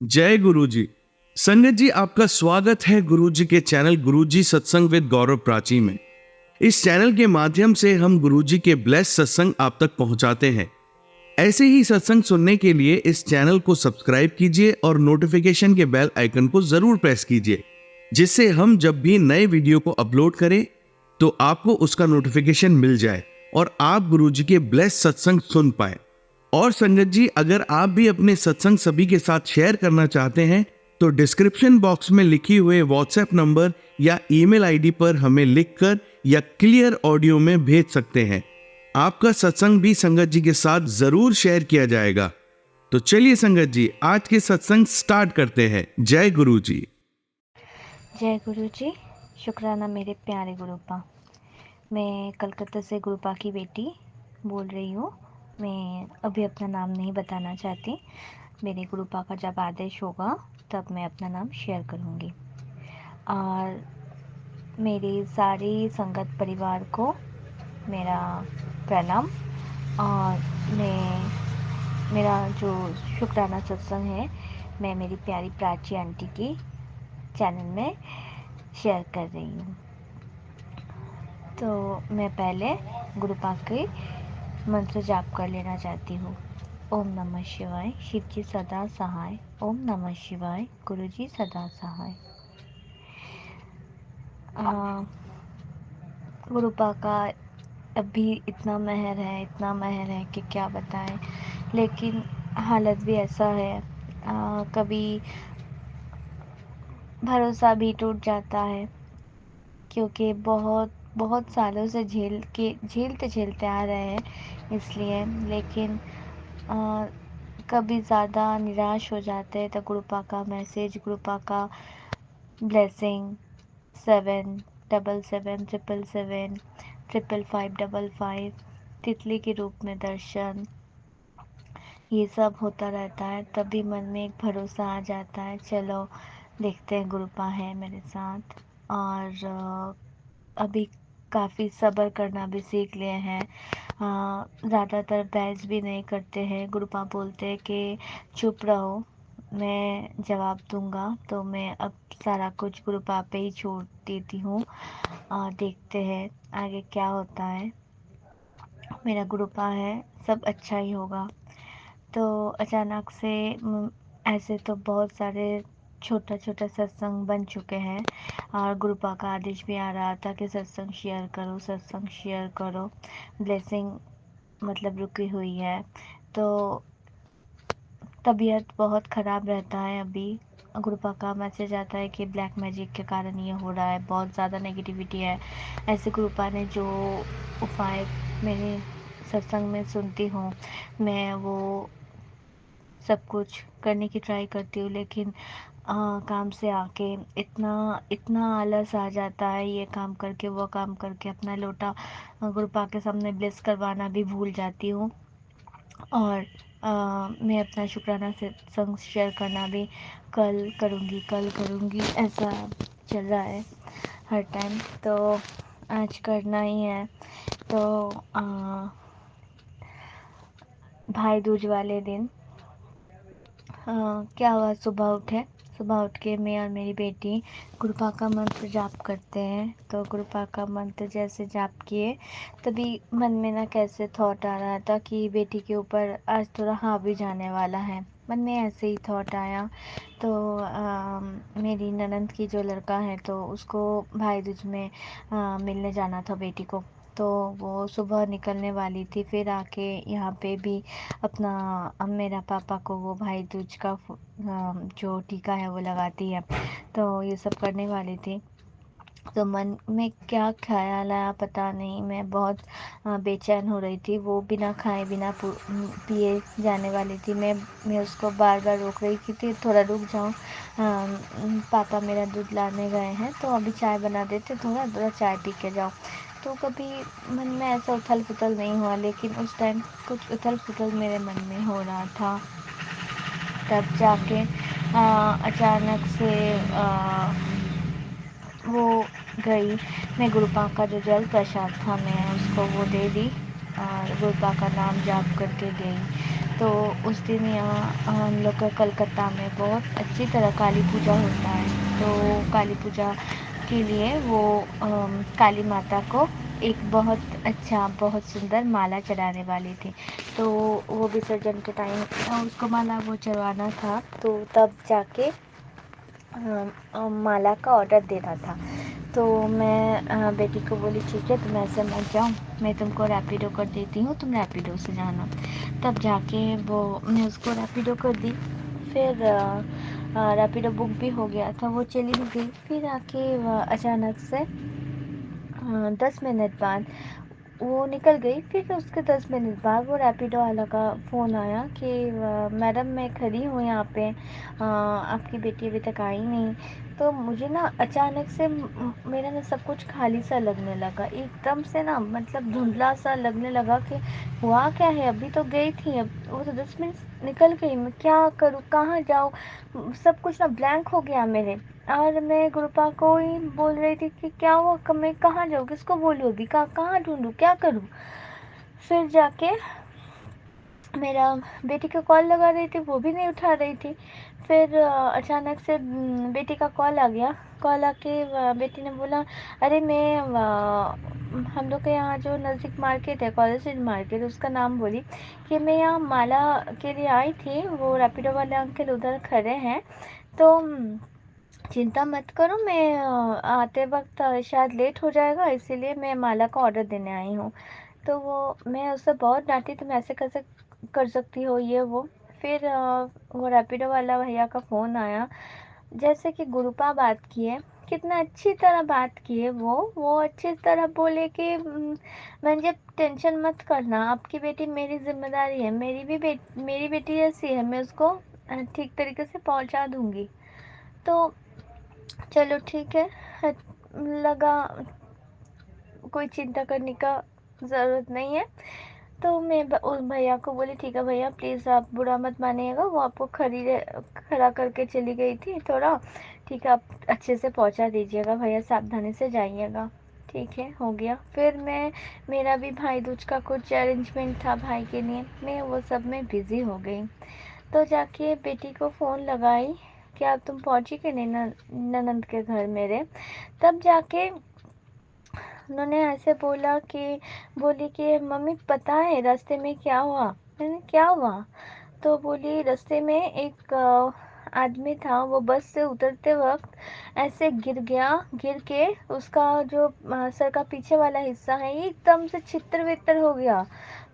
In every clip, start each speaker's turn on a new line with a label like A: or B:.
A: जय गुरु जी। संगत जी, आपका स्वागत है गुरु जी के चैनल गुरु जी सत्संग विद गौरव प्राची में। इस चैनल के माध्यम से हम गुरु जी के ब्लेस सत्संग आप तक पहुंचाते हैं। ऐसे ही सत्संग सुनने के लिए इस चैनल को सब्सक्राइब कीजिए और नोटिफिकेशन के बेल आइकन को जरूर प्रेस कीजिए, जिससे हम जब भी नए वीडियो को अपलोड करें तो आपको उसका नोटिफिकेशन मिल जाए और आप गुरु जी के ब्लेस सत्संग सुन पाए। और संगत जी, अगर आप भी अपने सत्संग सभी के साथ शेयर करना चाहते हैं तो डिस्क्रिप्शन बॉक्स में लिखी हुए व्हाट्सएप नंबर या ईमेल आईडी पर हमें लिखकर या क्लियर ऑडियो में भेज सकते हैं। आपका सत्संग भी संगत जी के साथ जरूर शेयर किया जाएगा। तो चलिए संगत जी, आज के सत्संग स्टार्ट करते हैं। जय गुरु जी।
B: जय गुरु जी। शुक्राना मेरे प्यारे गुरुपा। मैं कलकत्ता से गुरुपा की बेटी बोल रही हूँ। मैं अभी अपना नाम नहीं बताना चाहती। मेरे गुरुपा का जब आदेश होगा तब मैं अपना नाम शेयर करूँगी। और मेरी सारी संगत परिवार को मेरा प्रणाम। और मेरा जो शुक्राना सत्संग है, मैं मेरी प्यारी प्राची आंटी की चैनल में शेयर कर रही हूँ। तो मैं पहले गुरुपा के मंत्र जाप कर लेना चाहती हूँ। ओम नमः शिवाय, शिव जी सदा सहाय। ओम नमः शिवाय, गुरु जी सदा सहाय। गुरुपा का अभी इतना महर है कि क्या बताएं। लेकिन हालत भी ऐसा है, कभी भरोसा भी टूट जाता है, क्योंकि बहुत बहुत सालों से झेलते आ रहे हैं इसलिए। लेकिन कभी ज़्यादा निराश हो जाते हैं तो गुरुपा का मैसेज, गुरुपा का ब्लेसिंग 777775555 तितली के रूप में दर्शन, ये सब होता रहता है। तभी मन में एक भरोसा आ जाता है, चलो देखते हैं, गुरुपा है मेरे साथ। और अभी काफ़ी सब्र करना भी सीख लिए हैं। ज़्यादातर बहस भी नहीं करते हैं। गुरुपा बोलते हैं कि चुप रहो, मैं जवाब दूंगा। तो मैं अब सारा कुछ गुरुपा पे ही छोड़ देती हूँ। देखते हैं आगे क्या होता है। मेरा गुरुपा है, सब अच्छा ही होगा। तो अचानक से ऐसे तो बहुत सारे छोटा छोटा सत्संग बन चुके हैं और गुरुपा का आदेश भी आ रहा था कि सत्संग शेयर करो। ब्लेसिंग मतलब रुकी हुई है। तो तबीयत बहुत ख़राब रहता है अभी। गुरुपा का मैसेज आता है कि ब्लैक मैजिक के कारण ये हो रहा है, बहुत ज़्यादा नेगेटिविटी है। ऐसे गुरुपा ने जो उपाय मेरे सत्संग में सुनती हूँ, मैं वो सब कुछ करने की ट्राई करती हूँ। लेकिन काम से आके इतना इतना आलस आ जाता है, ये काम करके वो काम करके अपना लोटा गुरुपा के सामने ब्लेस करवाना भी भूल जाती हूँ। और मैं अपना शुक्राना से संग शेयर करना भी कल करूँगी ऐसा चल रहा है हर टाइम। तो आज करना ही है। तो भाई दूज वाले दिन क्या हुआ, सुबह उठ के मैं और मेरी बेटी गुरुपा का मंत्र जाप करते हैं। तो गुरुपा का मंत्र जैसे जाप किए, तभी मन में ना कैसे थॉट आ रहा था कि बेटी के ऊपर आज थोड़ा हावी जाने वाला है। मन में ऐसे ही थॉट आया। तो मेरी ननंद की जो लड़का है, तो उसको भाई दूज में मिलने जाना था बेटी को। तो वो सुबह निकलने वाली थी, फिर आके यहाँ पे भी अपना मेरा पापा को वो भाई दूज का जो टीका है वो लगाती है। तो ये सब करने वाली थी। तो मन में क्या ख्याल आया पता नहीं, मैं बहुत बेचैन हो रही थी। वो बिना खाए बिना पिए जाने वाली थी। मैं उसको बार बार रोक रही थी, थोड़ा रुक जाओ, पापा मेरा दूध लाने गए हैं, तो अभी चाय बना देते, थोड़ा चाय पी के जाओ। तो कभी मन में ऐसा उथल पुथल नहीं हुआ, लेकिन उस टाइम कुछ उथल पुथल मेरे मन में हो रहा था। तब जाके अचानक से वो गई। मैं गुरुपा का जो जल प्रसाद था, मैं उसको वो दे दी और गुरुपा का नाम जाप करके गई। तो उस दिन यहाँ हम लोग का कलकत्ता में बहुत अच्छी तरह काली पूजा होता है। तो काली पूजा के लिए वो काली माता को एक बहुत अच्छा बहुत सुंदर माला चढ़ाने वाली थी। तो वो विसर्जन के टाइम उसको माला वो चढ़वाना था, तो तब जाके माला का ऑर्डर देना था। तो मैं बेटी को बोली ठीक है तुम ऐसे मत जाओ, मैं तुमको रैपिडो कर देती हूँ, तुम रैपिडो से जाना। तब जाके वो मैं उसको रैपिडो कर दी। फिर रैपिडो बुक भी हो गया था, वो चली भी गई। फिर आके अचानक से 10 मिनट बाद वो निकल गई। फिर उसके 10 मिनट बाद वो रैपिडो वाला का फ़ोन आया कि मैडम मैं खड़ी हूँ यहाँ पे, आपकी बेटी अभी तक आई नहीं। तो मुझे ना अचानक से मेरा ना सब कुछ खाली सा लगने लगा, एकदम से ना मतलब धुंधला सा लगने लगा कि हुआ क्या है, अभी तो गई थी, अब वो तो 10 मिनट निकल गई, मैं क्या करूँ कहाँ जाऊँ, सब कुछ ना ब्लैंक हो गया मेरे। और मैं गुरुपा को ही बोल रही थी कि क्या हुआ, मैं कहाँ जाऊँ, किसको बोलूँ, अभी कहाँ ढूंढूँ, क्या करूँ। फिर जाके मेरा बेटी को कॉल लगा रही थी, वो भी नहीं उठा रही थी। फिर अचानक से बेटी का कॉल आ गया। कॉल आके बेटी ने बोला अरे मैं हम लोग के यहाँ जो नज़दीक मार्केट है, कॉलेज मार्केट, उसका नाम बोली कि मैं यहाँ माला के लिए आई थी, वो रैपिडो वाले अंकल उधर खड़े हैं, तो चिंता मत करो, मैं आते वक्त शायद लेट हो जाएगा, इसीलिए मैं माला का ऑर्डर देने आई हूँ। तो वो मैं उससे बहुत डांटी, तुम ऐसे कैसे कर सकती हो ये वो। फिर वो रैपिडो वाला भैया का फ़ोन आया, जैसे कि गुरुपा बात किए, कितना अच्छी तरह बात किए, वो अच्छी तरह बोले कि मुझे टेंशन मत करना, आपकी बेटी मेरी जिम्मेदारी है, मेरी बेटी ऐसी है, मैं उसको ठीक तरीके से पहुंचा दूंगी। तो चलो ठीक है, लगा कोई चिंता करने का ज़रूरत नहीं है। तो मैं उस भैया को बोली ठीक है भैया प्लीज़ आप बुरा मत मानिएगा, वो आपको खड़ा करके चली गई थी थोड़ा, ठीक है आप अच्छे से पहुंचा दीजिएगा भैया, सावधानी से जाइएगा। ठीक है, हो गया। फिर मेरा भी भाई दूज का कुछ अरेंजमेंट था भाई के लिए, मैं वो सब में बिज़ी हो गई। तो जाके बेटी को फ़ोन लगाई कि अब तुम पहुंची कि नहीं ननंद के घर मेरे। तब जाके उन्होंने ऐसे बोली कि मम्मी पता है रास्ते में क्या हुआ। मैंने क्या हुआ, तो बोली रास्ते में एक आदमी था, वो बस से उतरते वक्त ऐसे गिर गया, गिर के उसका जो सर का पीछे वाला हिस्सा है एकदम से छितर वितर हो गया,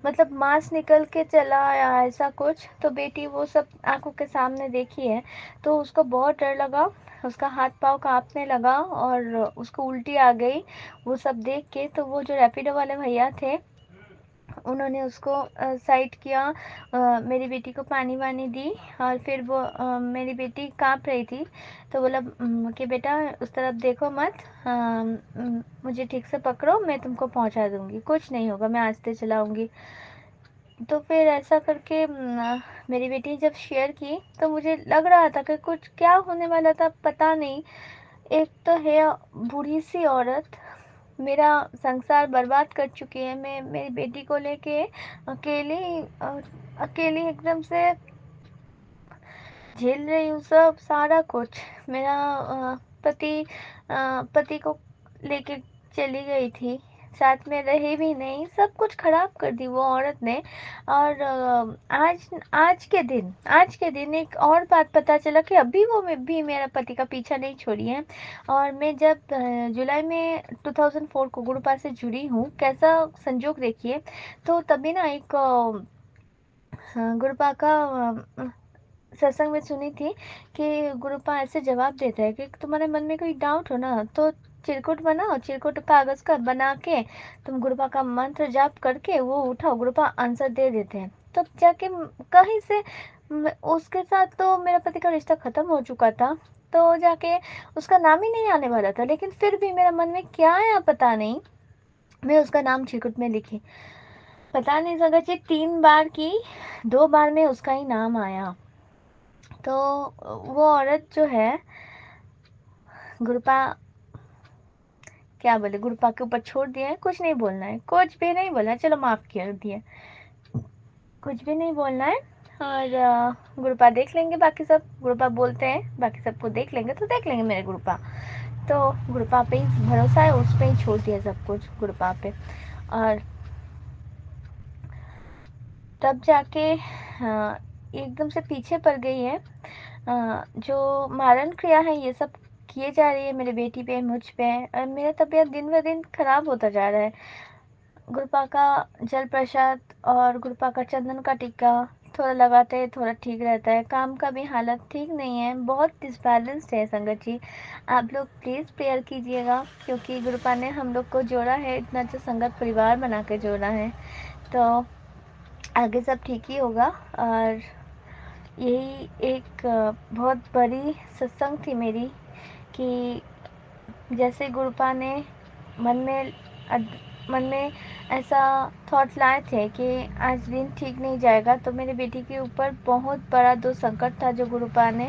B: मतलब मांस निकल के चला आया ऐसा कुछ। तो बेटी वो सब आंखों के सामने देखी है, तो उसको बहुत डर लगा, उसका हाथ पाँव कांपने लगा और उसको उल्टी आ गई। वो सब देख के तो वो जो रैपिडो वाले भैया थे उन्होंने उसको साइड किया, मेरी बेटी को पानी वानी दी, और फिर वो मेरी बेटी कांप रही थी, तो बोला कि बेटा उस तरफ देखो मत, मुझे ठीक से पकड़ो, मैं तुमको पहुंचा दूंगी, कुछ नहीं होगा, मैं आस्ते चलाऊंगी। तो फिर ऐसा करके मेरी बेटी जब शेयर की तो मुझे लग रहा था कि कुछ क्या होने वाला था पता नहीं। एक तो है बूढ़ी सी औरत, मेरा संसार बर्बाद कर चुकी है, मैं मेरी बेटी को लेके अकेली अकेली एकदम से झेल रही हूँ सब सारा कुछ। मेरा पति को लेके चली गई थी, साथ में रही भी नहीं, सब कुछ खराब कर दी वो औरत ने। और आज के दिन एक और बात पता चला कि अभी वो भी मेरा पति का पीछा नहीं छोड़ी है। और मैं जब जुलाई में 2004 को गुरुपा से जुड़ी हूँ, कैसा संजोग देखिए। तो तभी ना एक गुरुपा का सत्संग में सुनी थी कि गुरुपा ऐसे जवाब देता है कि तुम्हारे मन में कोई डाउट हो ना, तो चिरकुट बनाओ, चिरकुट कागज का बना के तुम गुरुपा का मंत्र जाप करके वो उठाओ, गुरुपा आंसर दे देते हैं। तब जाके कहीं से उसके साथ तो मेरा पति का रिश्ता खत्म हो चुका था, तो जाके उसका नाम ही नहीं आने वाला था, लेकिन फिर भी मेरा मन में क्या आया पता नहीं, मैं उसका नाम चिरकुट में लिखी। पता नहीं सका जी 3 बार की 2 बार में उसका ही नाम आया। तो वो औरत जो है गुरुपा, क्या बोले, गुरुपा के ऊपर छोड़ दिया है, कुछ नहीं बोलना है, कुछ भी नहीं बोलना है, चलो माफ कर दिया, कुछ भी नहीं बोलना है। और गुरुपा देख लेंगे, बाकी सब गुरुपा बोलते हैं बाकी सबको देख लेंगे तो देख लेंगे मेरे गुरुपा। तो गुरुपा पे ही भरोसा है, उस पे ही छोड़ दिया सब कुछ गुरुपा पे। और तब जाके एकदम से पीछे पड़ गई है। जो मारण क्रिया है ये सब किए जा रही है मेरी बेटी पे, मुझ पे, और मेरा तबीयत दिन ब दिन खराब होता जा रहा है। गुरुपा का जल प्रसाद और गुरुपा का चंदन का टीका थोड़ा लगाते हैं, थोड़ा ठीक रहता है। काम का भी हालत ठीक नहीं है, बहुत डिसबैलेंस्ड है संगत जी। आप लोग प्लीज़ प्रेयर कीजिएगा, क्योंकि गुरुपा ने हम लोग को जोड़ा है, इतना अच्छा संगत परिवार बना के जोड़ा है, तो आगे सब ठीक ही होगा। और यही एक बहुत बड़ी सत्संग थी मेरी, कि जैसे गुरुपा ने मन में मन में ऐसा थॉट लाए थे कि आज दिन ठीक नहीं जाएगा, तो मेरी बेटी के ऊपर बहुत बड़ा 2 संकट था जो गुरुपा ने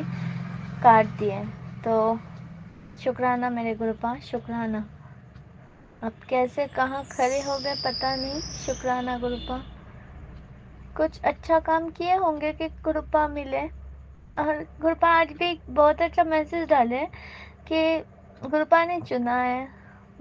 B: काट दिए। तो शुक्राना मेरे गुरुपा, शुक्राना। अब कैसे कहाँ खड़े हो गए पता नहीं, शुक्राना गुरुपा। कुछ अच्छा काम किए होंगे कि गुरुपा मिले। और गुरुपा आज भी बहुत अच्छा मैसेज डाले कि गुरुपा ने चुना है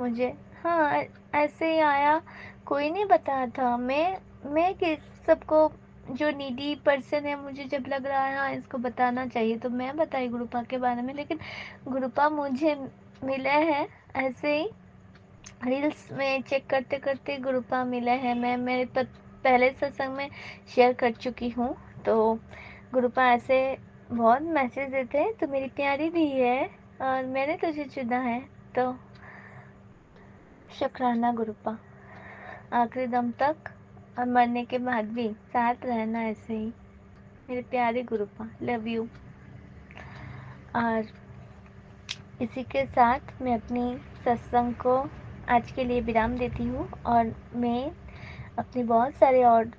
B: मुझे। हाँ, ऐसे ही आया, कोई नहीं बताया था। मैं किस सबको, जो नीडी पर्सन है, मुझे जब लग रहा है हाँ इसको बताना चाहिए तो मैं बताई गुरुपा के बारे में, लेकिन गुरुपा मुझे मिले हैं ऐसे ही। रील्स में चेक करते करते गुरुपा मिले हैं। मैं मेरे पहले सत्संग में शेयर कर चुकी हूँ। तो गुरुपा ऐसे बहुत मैसेज देते हैं, तो मेरी प्यारी भी है और मैंने तुझे चुना है, तो शुक्राना गुरुपा। आखिरी दम तक और मरने के बाद भी साथ रहना ऐसे ही, मेरे प्यारे गुरुपा, लव यू। और इसी के साथ मैं अपनी सत्संग को आज के लिए विराम देती हूँ, और मैं अपनी बहुत सारे और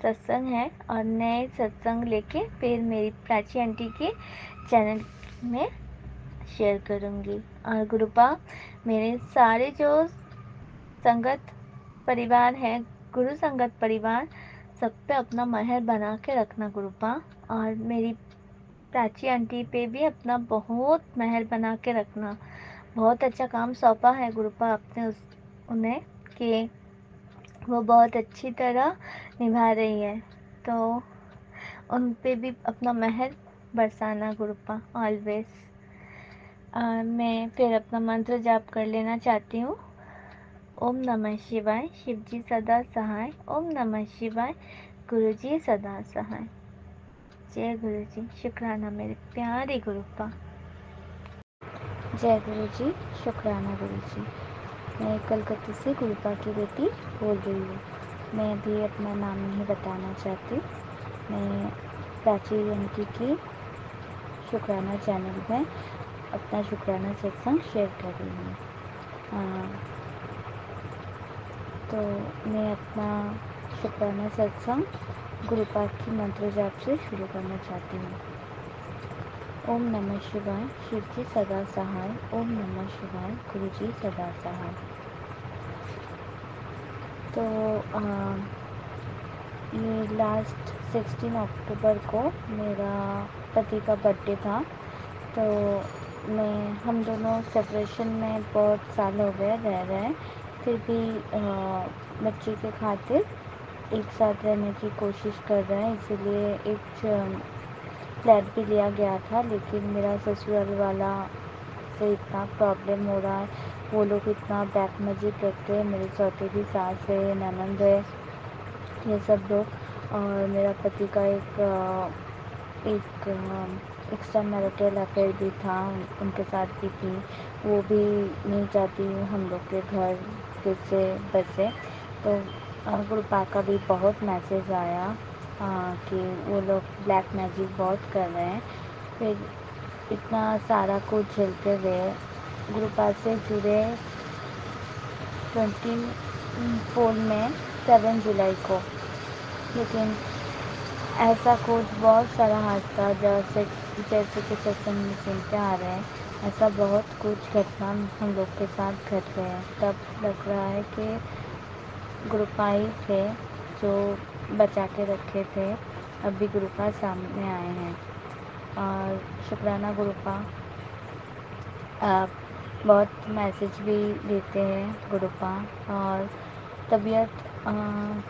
B: सत्संग हैं और नए सत्संग लेके फिर मेरी प्राची आंटी के चैनल में शेयर करूँगी। और गुरुपा, मेरे सारे जो संगत परिवार है, गुरु संगत परिवार, सब पे अपना महर बना के रखना गुरुपा। और मेरी प्राची आंटी पे भी अपना बहुत महर बना के रखना। बहुत अच्छा काम सौंपा है गुरुपा आपने उन्हें, कि वो बहुत अच्छी तरह निभा रही है, तो उन पे भी अपना महर बरसाना गुरुपा ऑलवेज। मैं फिर अपना मंत्र जाप कर लेना चाहती हूँ। ओम नमः शिवाय, शिव जी सदा सहाय। ओम नमः शिवाय, गुरु जी सदा सहाय। जय गुरु जी, शुक्राना मेरे प्यारे गुरुपा। जय गुरु जी, शुक्राना गुरु जी। मैं कलकत्ते से गुरुपा की बेटी बोल रही हूँ। मैं भी अपना नाम नहीं बताना चाहती। मैं प्राची आंटी की शुक्राना चैनल में अपना शुक्राना सत्संग शेयर कर रही हूँ। तो मैं अपना शुक्राना सत्संग गुरुपा की मंत्र जाप से शुरू करना चाहती हूँ। ओम नमः शिवाय, शिव जी सदा सहाय। ओम नमः शिवाय, गुरु जी सदा सहाय। तो ये लास्ट 16 अक्टूबर को मेरा पति का बर्थडे था। तो हम दोनों सेपरेशन में बहुत साल हो गए रह रहे हैं, फिर भी बच्चे के खातिर एक साथ रहने की कोशिश कर रहे हैं। इसीलिए एक फ्लैट भी लिया गया था, लेकिन मेरा ससुराल वाला से इतना प्रॉब्लम हो रहा है, वो लोग इतना बैकमजिक रखते हैं। मेरे सौतेली सास है, ननंद है, ये सब लोग। और मेरा पति का एक एक्स्ट्रा मैरिटल अफेयर भी था, उनके साथ भी थी। वो भी नहीं चाहती हम लोग के घर फिर से बसे। तो गुरुपा का भी बहुत मैसेज आया कि वो लोग ब्लैक मैजिक बहुत कर रहे हैं। फिर इतना सारा कुछ झेलते हुए गुरुपा से जुड़े 24 में 7 जुलाई को, लेकिन ऐसा कुछ बहुत सारा हादसा जैसे कि सत्संग में सुनते आ रहे हैं, ऐसा बहुत कुछ घटना हम लोग के साथ घट गए हैं। तब लग रहा है कि गुरुपा ही थे जो बचा के रखे थे। अभी गुरुपा सामने आए हैं। और शुक्राना गुरुपा, आप बहुत मैसेज भी देते हैं गुरुपा। और तबीयत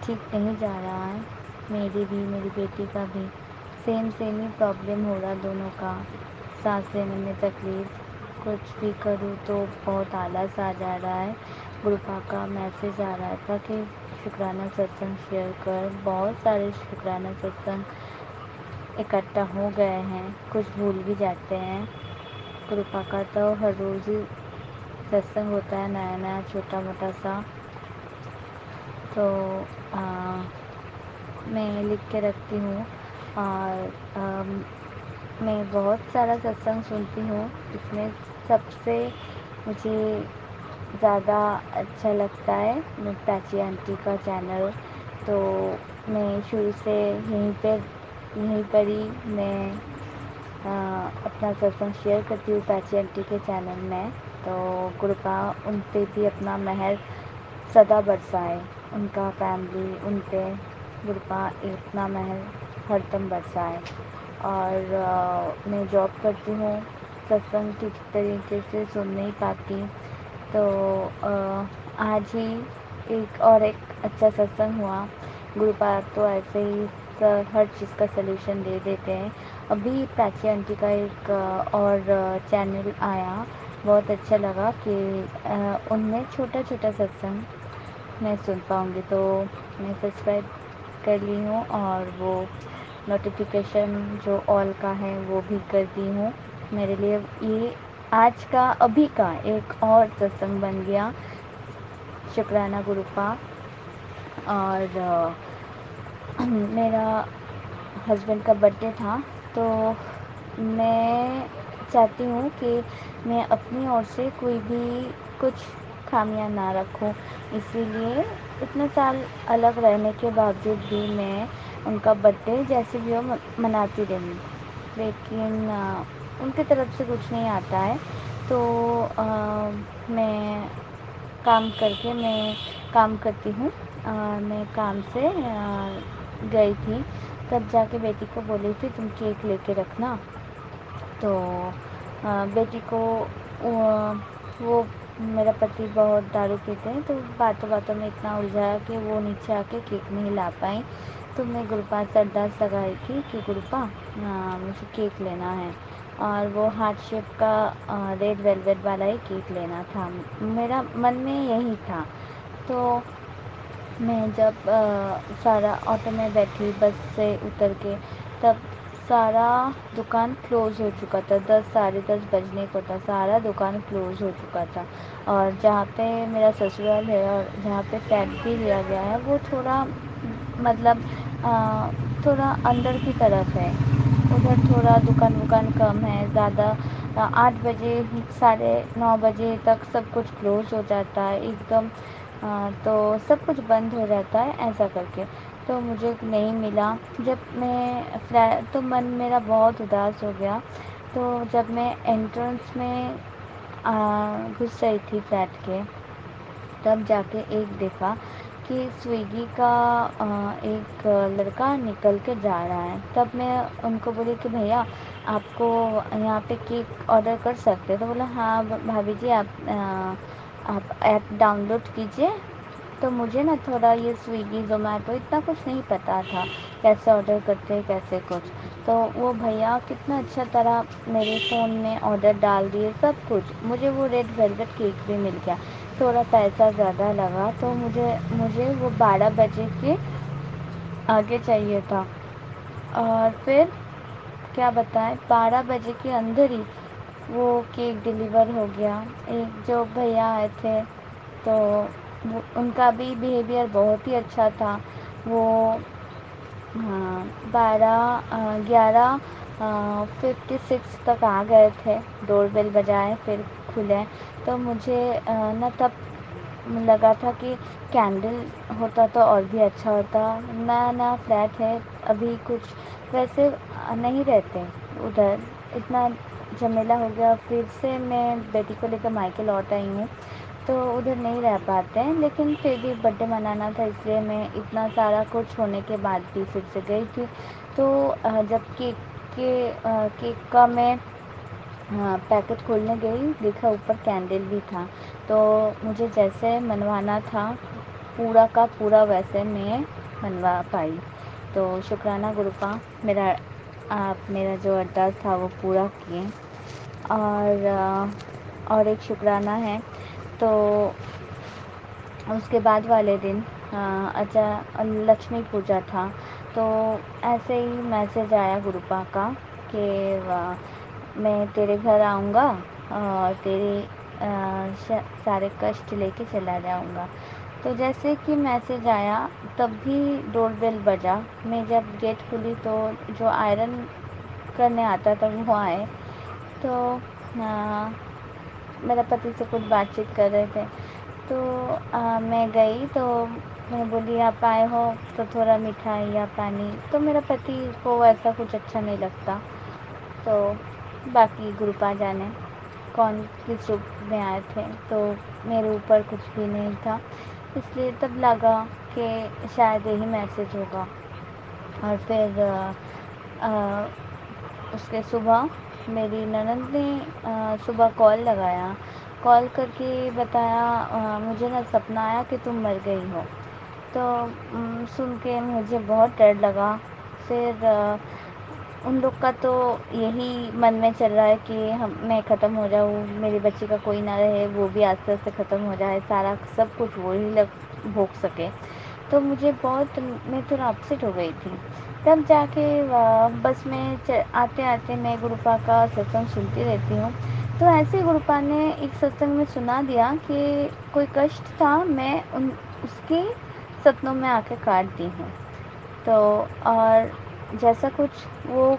B: ठीक नहीं जा रहा है, मेरी भी मेरी बेटी का भी सेम सेम ही प्रॉब्लम हो रहा दोनों का। सांस लेने में तकलीफ़, कुछ भी करूँ तो बहुत आलस आ जा रहा है। गुरुपा का मैसेज आ रहा था कि शुक्राना सत्संग शेयर कर। बहुत सारे शुक्राना सत्संग इकट्ठा हो गए हैं, कुछ भूल भी जाते हैं। गुरुपा का तो हर रोज़ ही सत्संग होता है, नया नया छोटा मोटा सा। तो आ, मैं लिख के रखती हूँ। और मैं बहुत सारा सत्संग सुनती हूँ। इसमें सबसे मुझे ज़्यादा अच्छा लगता है प्राची आंटी का चैनल। तो मैं शुरू से यहीं पर ही मैं अपना सत्संग शेयर करती हूँ प्राची आंटी के चैनल में। तो कृपा उन पे भी अपना मेहर सदा बरसाए, उनका फैमिली उन पे कृपा इतना मेहर हरदम बरसाए। और मैं जॉब करती हूँ, सत्संग ठीक तरीके से सुन नहीं पाती। तो आज ही एक अच्छा सत्संग हुआ। गुरुपाद तो ऐसे ही हर चीज़ का सलूशन दे देते हैं। अभी प्राची आंटी का एक और चैनल आया, बहुत अच्छा लगा कि उनमें छोटा छोटा सत्संग मैं सुन पाऊँगी। तो मैं सब्सक्राइब कर ली हूँ और वो नोटिफिकेशन जो ऑल का है वो भी कर दी हूँ। मेरे लिए ये आज का अभी का एक और सत्संग बन गया, शुक्राना गुरुपा। और मेरा हस्बैंड का बर्थडे था, तो मैं चाहती हूँ कि मैं अपनी ओर से कोई भी कुछ खामियां ना रखूँ। इसीलिए इतने साल अलग रहने के बावजूद भी मैं उनका बर्थडे जैसे भी हो मनाती रही। लेकिन उनकी तरफ से कुछ नहीं आता है। तो मैं मैं काम करती हूँ। मैं काम से गई थी, तब जाके बेटी को बोली थी तुम केक लेके रखना। तो बेटी को वो मेरा पति बहुत दारू पीते हैं, तो बातों बातों में इतना उलझाया कि वो नीचे आके केक नहीं ला पाई। तो मैं गुरुपा से अरदास लगाई थी कि गुरुपा मुझे केक लेना है, और वो हार्ट शेप का रेड वेलवेट वाला ही केक लेना था। मेरा मन में यही था। तो मैं जब सारा ऑटो में बैठी बस से उतर के, तब सारा दुकान क्लोज़ हो चुका था। 10 साढ़े 10 बजने को था, सारा दुकान क्लोज़ हो चुका था। और जहाँ पे मेरा ससुराल है और जहाँ पे फ्लैट भी लिया गया है वो थोड़ा मतलब थोड़ा अंदर की तरफ है। उधर थोड़ा दुकान वुकान कम है ज़्यादा। 8 बजे 9:30 तक सब कुछ क्लोज़ हो जाता है एकदम। तो सब कुछ बंद हो जाता है ऐसा करके। तो मुझे नहीं मिला। जब मैं फ्लैट तो मन मेरा बहुत उदास हो गया। तो जब मैं एंट्रेंस में घुस रही थी फ्लैट के, तब जाके एक देखा कि स्विगी का एक लड़का निकल के जा रहा है। तब मैं उनको बोली कि भैया आपको यहाँ पे केक ऑर्डर कर सकते हैं? तो बोला हाँ भाभी जी, आप ऐप डाउनलोड कीजिए। तो मुझे ना थोड़ा ये स्विगी ज़ोमैटो इतना कुछ नहीं पता था, कैसे ऑर्डर करते हैं कैसे कुछ। तो वो भैया कितना अच्छा तरह मेरे फ़ोन में ऑर्डर डाल दिए सब कुछ। मुझे वो रेड वेलवेट केक भी मिल गया। थोड़ा पैसा ज़्यादा लगा, तो मुझे वो 12 बजे के आगे चाहिए था। और फिर क्या बताएं, 12 बजे के अंदर ही वो केक डिलीवर हो गया। एक जो भैया आए थे, तो उनका भी बिहेवियर बहुत ही अच्छा था। वो हाँ 11:56 तक आ गए थे, डोरबेल बजाए फिर खुले। तो मुझे न तब लगा था कि कैंडल होता तो और भी अच्छा होता। नया नया फ्लैट है, अभी कुछ वैसे नहीं रहते उधर, इतना झमेला हो गया। फिर से मैं बेटी को लेकर मायके लौट आई हूँ। तो उधर नहीं रह पाते हैं, लेकिन फिर भी बर्थडे मनाना था इसलिए मैं इतना सारा कुछ होने के बाद भी फिर से गई थी। तो जब केक का मैं पैकेट खोलने गई, देखा ऊपर कैंडल भी था। तो मुझे जैसे मनवाना था पूरा का पूरा वैसे मैं मनवा पाई। तो शुक्राना गुरुपा, आप मेरा जो अरदास था वो पूरा किए। और एक शुक्राना है, तो उसके बाद वाले दिन अच्छा लक्ष्मी पूजा था। तो ऐसे ही मैसेज आया गुरुपा का कि मैं तेरे घर आऊँगा और तेरे सारे कष्ट लेके चला जाऊँगा। तो जैसे कि मैसेज आया तब भी डोरबेल बजा। मैं जब गेट खुली तो जो आयरन करने आता था वो आए। तो मेरा पति से कुछ बातचीत कर रहे थे। तो मैं गई तो मैं बोली आप आए हो तो थोड़ा मिठाई या पानी। तो मेरा पति को ऐसा कुछ अच्छा नहीं लगता। तो बाकी गुरुपा जाने कौन किस रूप में आए थे, तो मेरे ऊपर कुछ भी नहीं था, इसलिए तब लगा कि शायद यही मैसेज होगा। और फिर उसके सुबह मेरी ननद ने सुबह कॉल लगाया, कॉल करके बताया मुझे ना सपना आया कि तुम मर गई हो। तो सुन के मुझे बहुत डर लगा। फिर उन लोग का तो यही मन में चल रहा है कि मैं ख़त्म हो जाऊँ, मेरे बच्चे का कोई ना रहे, वो भी आस्ते आस्ते ख़त्म हो जाए, सारा सब कुछ वो ही भोग सके। तो मुझे बहुत, मैं थोड़ा अपसेट हो गई थी। तब जाके बस में आते आते मैं गुरुपा का सत्संग सुनती रहती हूँ। तो ऐसे ही गुरुपा ने एक सत्संग में सुना दिया कि कोई कष्ट था, मैं उसके सपनों में आके काट दी हूँ। तो और जैसा कुछ वो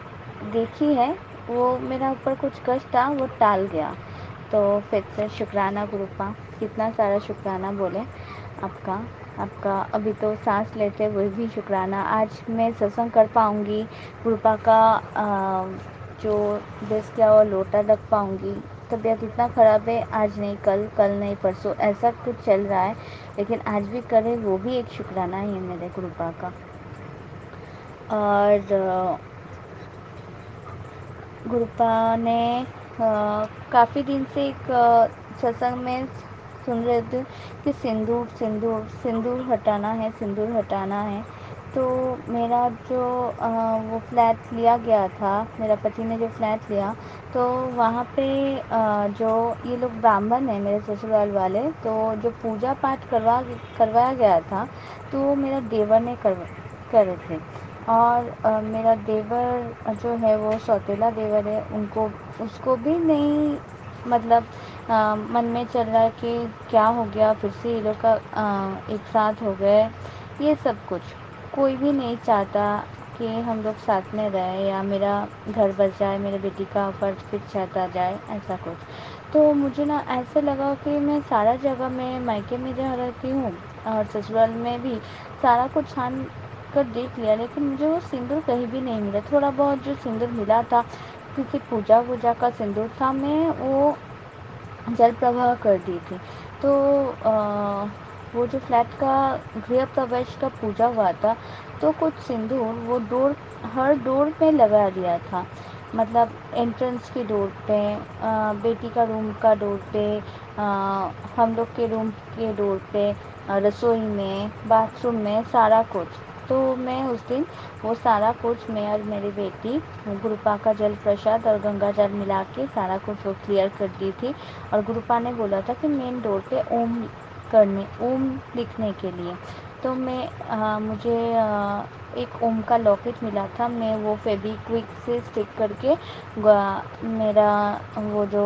B: देखी है, वो मेरा ऊपर कुछ कष्ट था वो टाल गया। तो फिर से शुक्राना गुरुपा, कितना सारा शुक्राना बोले आपका। अभी तो सांस लेते हुए भी शुक्राना। आज मैं सत्संग कर पाऊँगी, गुरुपा का जो बेस किया हुआ लोटा रख पाऊँगी। तबीयत इतना ख़राब है, आज नहीं कल, कल नहीं परसों, ऐसा कुछ चल रहा है, लेकिन आज भी करे वो भी एक शुक्राना ही है मेरे गुरुपा का। और गुरुपा ने काफ़ी दिन से एक सत्संग में सुन रहे थे कि सिंदूर सिंदूर सिंदूर हटाना है, सिंदूर हटाना है। तो मेरा जो वो फ्लैट लिया गया था, मेरा पति ने जो फ्लैट लिया, तो वहाँ पे जो ये लोग ब्राह्मण हैं मेरे ससुराल वाले, तो जो पूजा पाठ करवाया गया था, तो वो मेरा देवर ने करे थे। और मेरा देवर जो है वो सौतेला देवर है, उसको भी नहीं, मतलब मन में चल रहा है कि क्या हो गया, फिर से ये लोग का एक साथ हो गए, ये सब कुछ। कोई भी नहीं चाहता कि हम लोग साथ में रहें या मेरा घर बस जाए, मेरे बेटी का फर्ज फिर चाहता जाए, ऐसा कुछ। तो मुझे ना ऐसे लगा कि मैं सारा जगह में मायके में जहाँ रहती हूँ और ससुराल में भी सारा कुछ छान कर देख लिया, लेकिन मुझे वो सिंदूर कहीं भी नहीं मिला। थोड़ा बहुत जो सिंदूर मिला था, किसी पूजा वूजा का सिंदूर था, मैं वो जल प्रवाह कर दी थी। तो वो जो फ्लैट का गृह प्रवेश का पूजा हुआ था, तो कुछ सिंदूर वो हर डोर पे लगा दिया था, मतलब एंट्रेंस की डोर पे, बेटी का रूम का डोर पे, हम लोग के रूम के डोर पे, रसोई में, बाथरूम में, सारा कुछ। तो मैं उस दिन वो सारा कुछ, मैं और मेरी बेटी गुरुपा का जल प्रसाद और गंगा जल मिला के सारा कुछ वो क्लियर कर दी थी। और गुरुपा ने बोला था कि मेन डोर पे ओम लिखने के लिए। तो मुझे एक ओम का लॉकेट मिला था, मैं वो फेविक्विक से स्टिक करके मेरा वो जो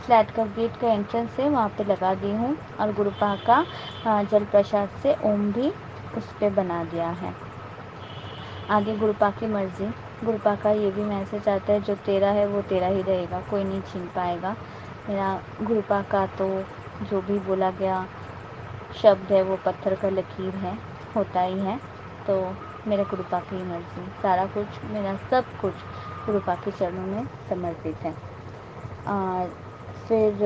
B: फ्लैट का गेट का एंट्रेंस है वहाँ पे लगा दी हूँ। और गुरुपा का जल प्रसाद से ओम भी उस पर बना दिया है। आगे गुरुपा की मर्ज़ी। गुरुपा का ये भी मैसेज आता है, जो तेरा है वो तेरा ही रहेगा, कोई नहीं छीन पाएगा। मेरा गुरुपा का तो जो भी बोला गया शब्द है वो पत्थर का लकीर है, होता ही है। तो मेरे गुरुपा की मर्ज़ी, सारा कुछ, मेरा सब कुछ गुरुपा के चरणों में समर्पित है। और फिर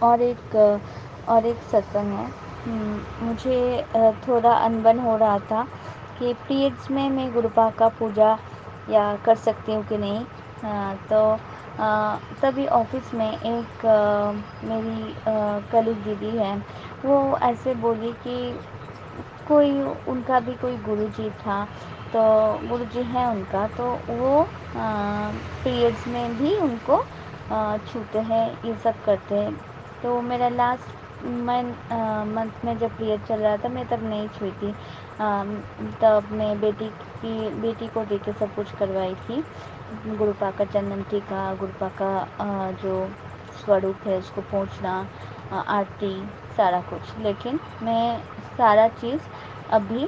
B: और एक सत्संग है। मुझे थोड़ा अनबन हो रहा था कि पीरियड्स में मैं गुरुपा का पूजा या कर सकती हूँ कि नहीं। तो तभी ऑफिस में एक मेरी कलीग दीदी है, वो ऐसे बोली कि कोई उनका भी कोई गुरुजी था, तो गुरुजी है उनका, तो वो पीरियड्स में भी उनको छूते हैं, ये सब करते हैं। तो मेरा लास्ट मंथ में जब पीरियड चल रहा था, मैं तब नहीं छुई थी। तब मैं बेटी को देके सब कुछ करवाई थी, गुरुपा का चंदन टीका, गुरुपा का जो स्वरूप है उसको पोंछना, आरती, सारा कुछ। लेकिन मैं सारा चीज़ अभी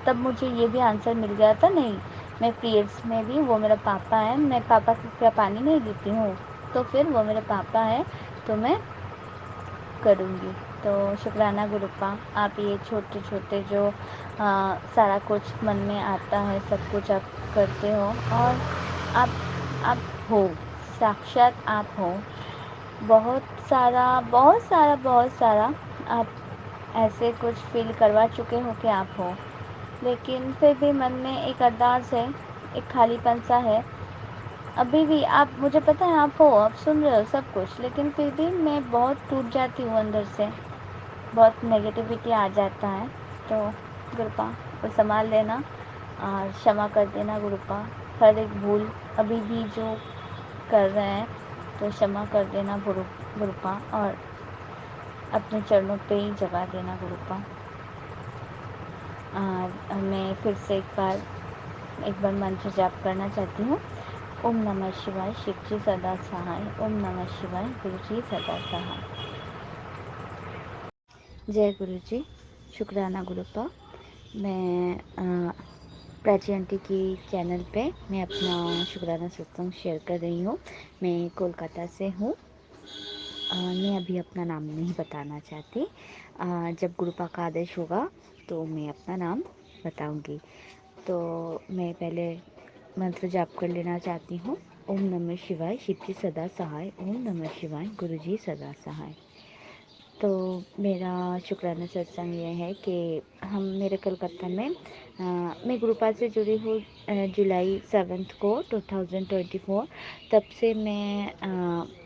B: तब मुझे ये भी आंसर मिल गया था, नहीं, मैं पीरियड्स में भी, वो मेरा पापा है, मैं पापा से क्या पानी नहीं लेती हूँ, तो फिर वो मेरे पापा है, तो मैं करूँगी। तो शुक्राना गुरुपा, आप ये छोटे छोटे जो सारा कुछ मन में आता है, सब कुछ आप करते हो, और आप हो, साक्षात आप हो। बहुत सारा बहुत सारा बहुत सारा आप ऐसे कुछ फील करवा चुके हो कि आप हो, लेकिन फिर भी मन में एक अरदास है, एक खालीपन सा है। अभी भी आप, मुझे पता है आप हो, आप सुन रहे हो सब कुछ, लेकिन फिर भी मैं बहुत टूट जाती हूँ अंदर से, बहुत नेगेटिविटी आ जाता है। तो गुरुपा को संभाल लेना और क्षमा कर देना गुरुपा, हर एक भूल अभी भी जो कर रहे हैं, तो क्षमा कर देना गुरुपा, और अपने चरणों पे ही जगा देना गुरुपा। मैं फिर से एक बार मंत्र जाप करना चाहती हूँ। ओम नमः शिवाय, शिव जी सदा सहाय। ओम नमः शिवाय, गुरु जी सदा सहाय। जय गुरु जी। शुक्राना गुरुपा। मैं प्राची आंटी की चैनल पे मैं अपना शुक्राना सत्संग शेयर कर रही हूँ। मैं कोलकाता से हूँ। मैं अभी अपना नाम नहीं बताना चाहती। जब गुरुपा का आदेश होगा तो मैं अपना नाम बताऊंगी। तो मैं पहले मंत्र जाप कर लेना चाहती हूँ। ओम नमः शिवाय, शिव जी सदा सहाय। ओम नमः शिवाय, गुरु जी सदा सहाय। तो मेरा शुक्राना सत्संग ये है कि मेरे कलकत्ता में मैं गुरुपा से जुड़ी हूँ जुलाई 7 को 2024। तब से मैं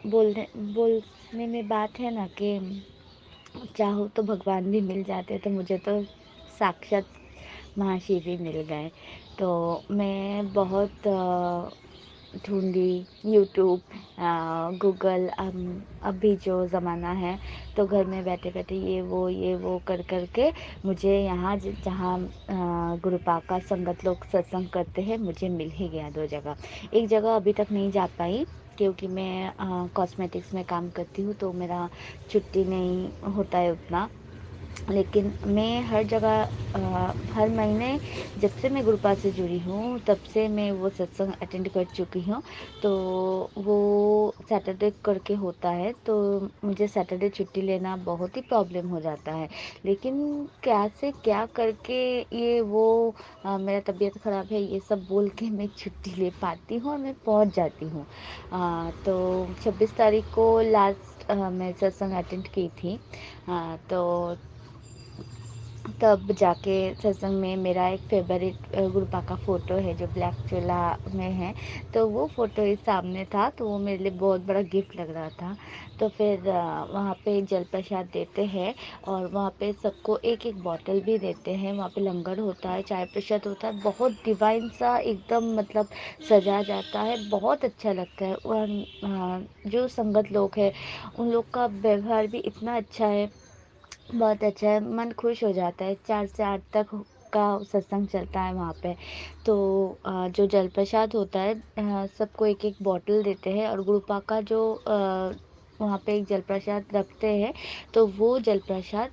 B: बोलने में बात है ना कि चाहो तो भगवान भी मिल जाते, तो मुझे तो साक्षात महाशिव भी मिल गए। तो मैं बहुत ढूंढी, यूट्यूब, गूगल, अभी जो ज़माना है, तो घर में बैठे बैठे ये वो कर कर के मुझे यहाँ जहाँ गुरुपा का संगत लोग सत्संग करते हैं, मुझे मिल ही गया 2 जगह। एक जगह अभी तक नहीं जा पाई, क्योंकि मैं कॉस्मेटिक्स में काम करती हूँ, तो मेरा छुट्टी नहीं होता है उतना। लेकिन मैं हर जगह हर महीने, जब से मैं गुरुपा से जुड़ी हूँ तब से मैं वो सत्संग अटेंड कर चुकी हूँ। तो वो सैटरडे करके होता है, तो मुझे सैटरडे छुट्टी लेना बहुत ही प्रॉब्लम हो जाता है। लेकिन क्या से क्या करके ये वो मेरा तबीयत ख़राब है ये सब बोल के मैं छुट्टी ले पाती हूँ और मैं पहुँच जाती हूँ। तो 26 तारीख को लास्ट मैं सत्संग अटेंड की थी। तो तब जाके सत्संग में मेरा एक फेवरेट गुरुपा का फ़ोटो है जो ब्लैक चोला में है, तो वो फ़ोटो ही सामने था, तो वो मेरे लिए बहुत बड़ा गिफ्ट लग रहा था। तो फिर वहाँ पे जल प्रसाद देते हैं, और वहाँ पे सबको एक एक बॉटल भी देते हैं। वहाँ पे लंगर होता है, चाय प्रसाद होता है, बहुत डिवाइन सा एकदम मतलब सजा जाता है, बहुत अच्छा लगता है। और जो संगत लोग हैं उन लोग का व्यवहार भी इतना अच्छा है, बहुत अच्छा है, मन खुश हो जाता है। 4 से 8 तक का सत्संग चलता है वहाँ पे। तो जो जल प्रसाद होता है, सबको एक एक बॉटल देते हैं, और गुरुपा का जो वहाँ पे एक जल प्रसाद रखते हैं, तो वो जल प्रसाद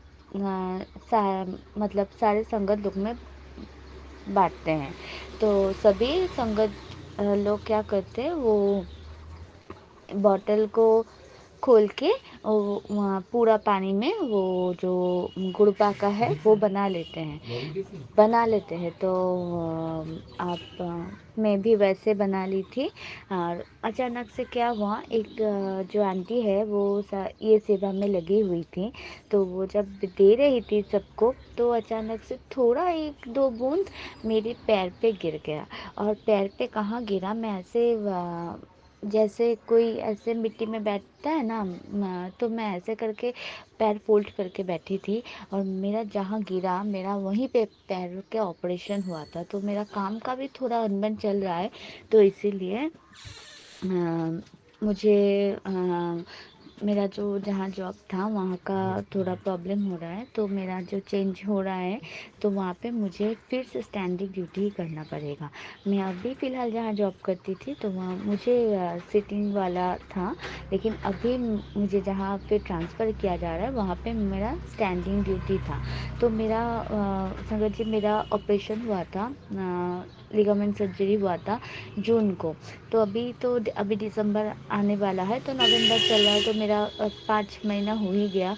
B: मतलब सारे संगत लोग में बांटते हैं। तो सभी संगत लोग क्या करते हैं, वो बॉटल को खोल के वहाँ पूरा पानी में वो जो गुड़ पाका है वो बना लेते हैं। तो मैं भी वैसे बना ली थी। और अचानक से क्या हुआ, एक जो आंटी है वो ये सेवा में लगी हुई थी, तो वो जब दे रही थी सबको, तो अचानक से थोड़ा एक दो बूंद मेरे पैर पे गिर गया। और पैर पे कहाँ गिरा, मैं ऐसे जैसे कोई ऐसे मिट्टी में बैठता है ना, तो मैं ऐसे करके पैर फोल्ड करके बैठी थी, और मेरा जहाँ गिरा मेरा वहीं पे पैर के ऑपरेशन हुआ था। तो मेरा काम का भी थोड़ा अनबन चल रहा है, तो इसीलिए मुझे मेरा जो जहाँ जॉब था वहाँ का थोड़ा प्रॉब्लम हो रहा है, तो मेरा जो चेंज हो रहा है, तो वहाँ पे मुझे फिर से स्टैंडिंग ड्यूटी ही करना पड़ेगा। मैं अभी फ़िलहाल जहाँ जॉब करती थी तो वहाँ मुझे सिटिंग वाला था, लेकिन अभी मुझे जहाँ पे ट्रांसफ़र किया जा रहा है वहाँ पे मेरा स्टैंडिंग ड्यूटी था। तो मेरा संगत जी, मेरा ऑपरेशन हुआ था, लिगामेंट सर्जरी हुआ था जून को। तो अभी दिसंबर आने वाला है, तो नवंबर चल रहा है, तो मेरा 5 महीना हो ही गया।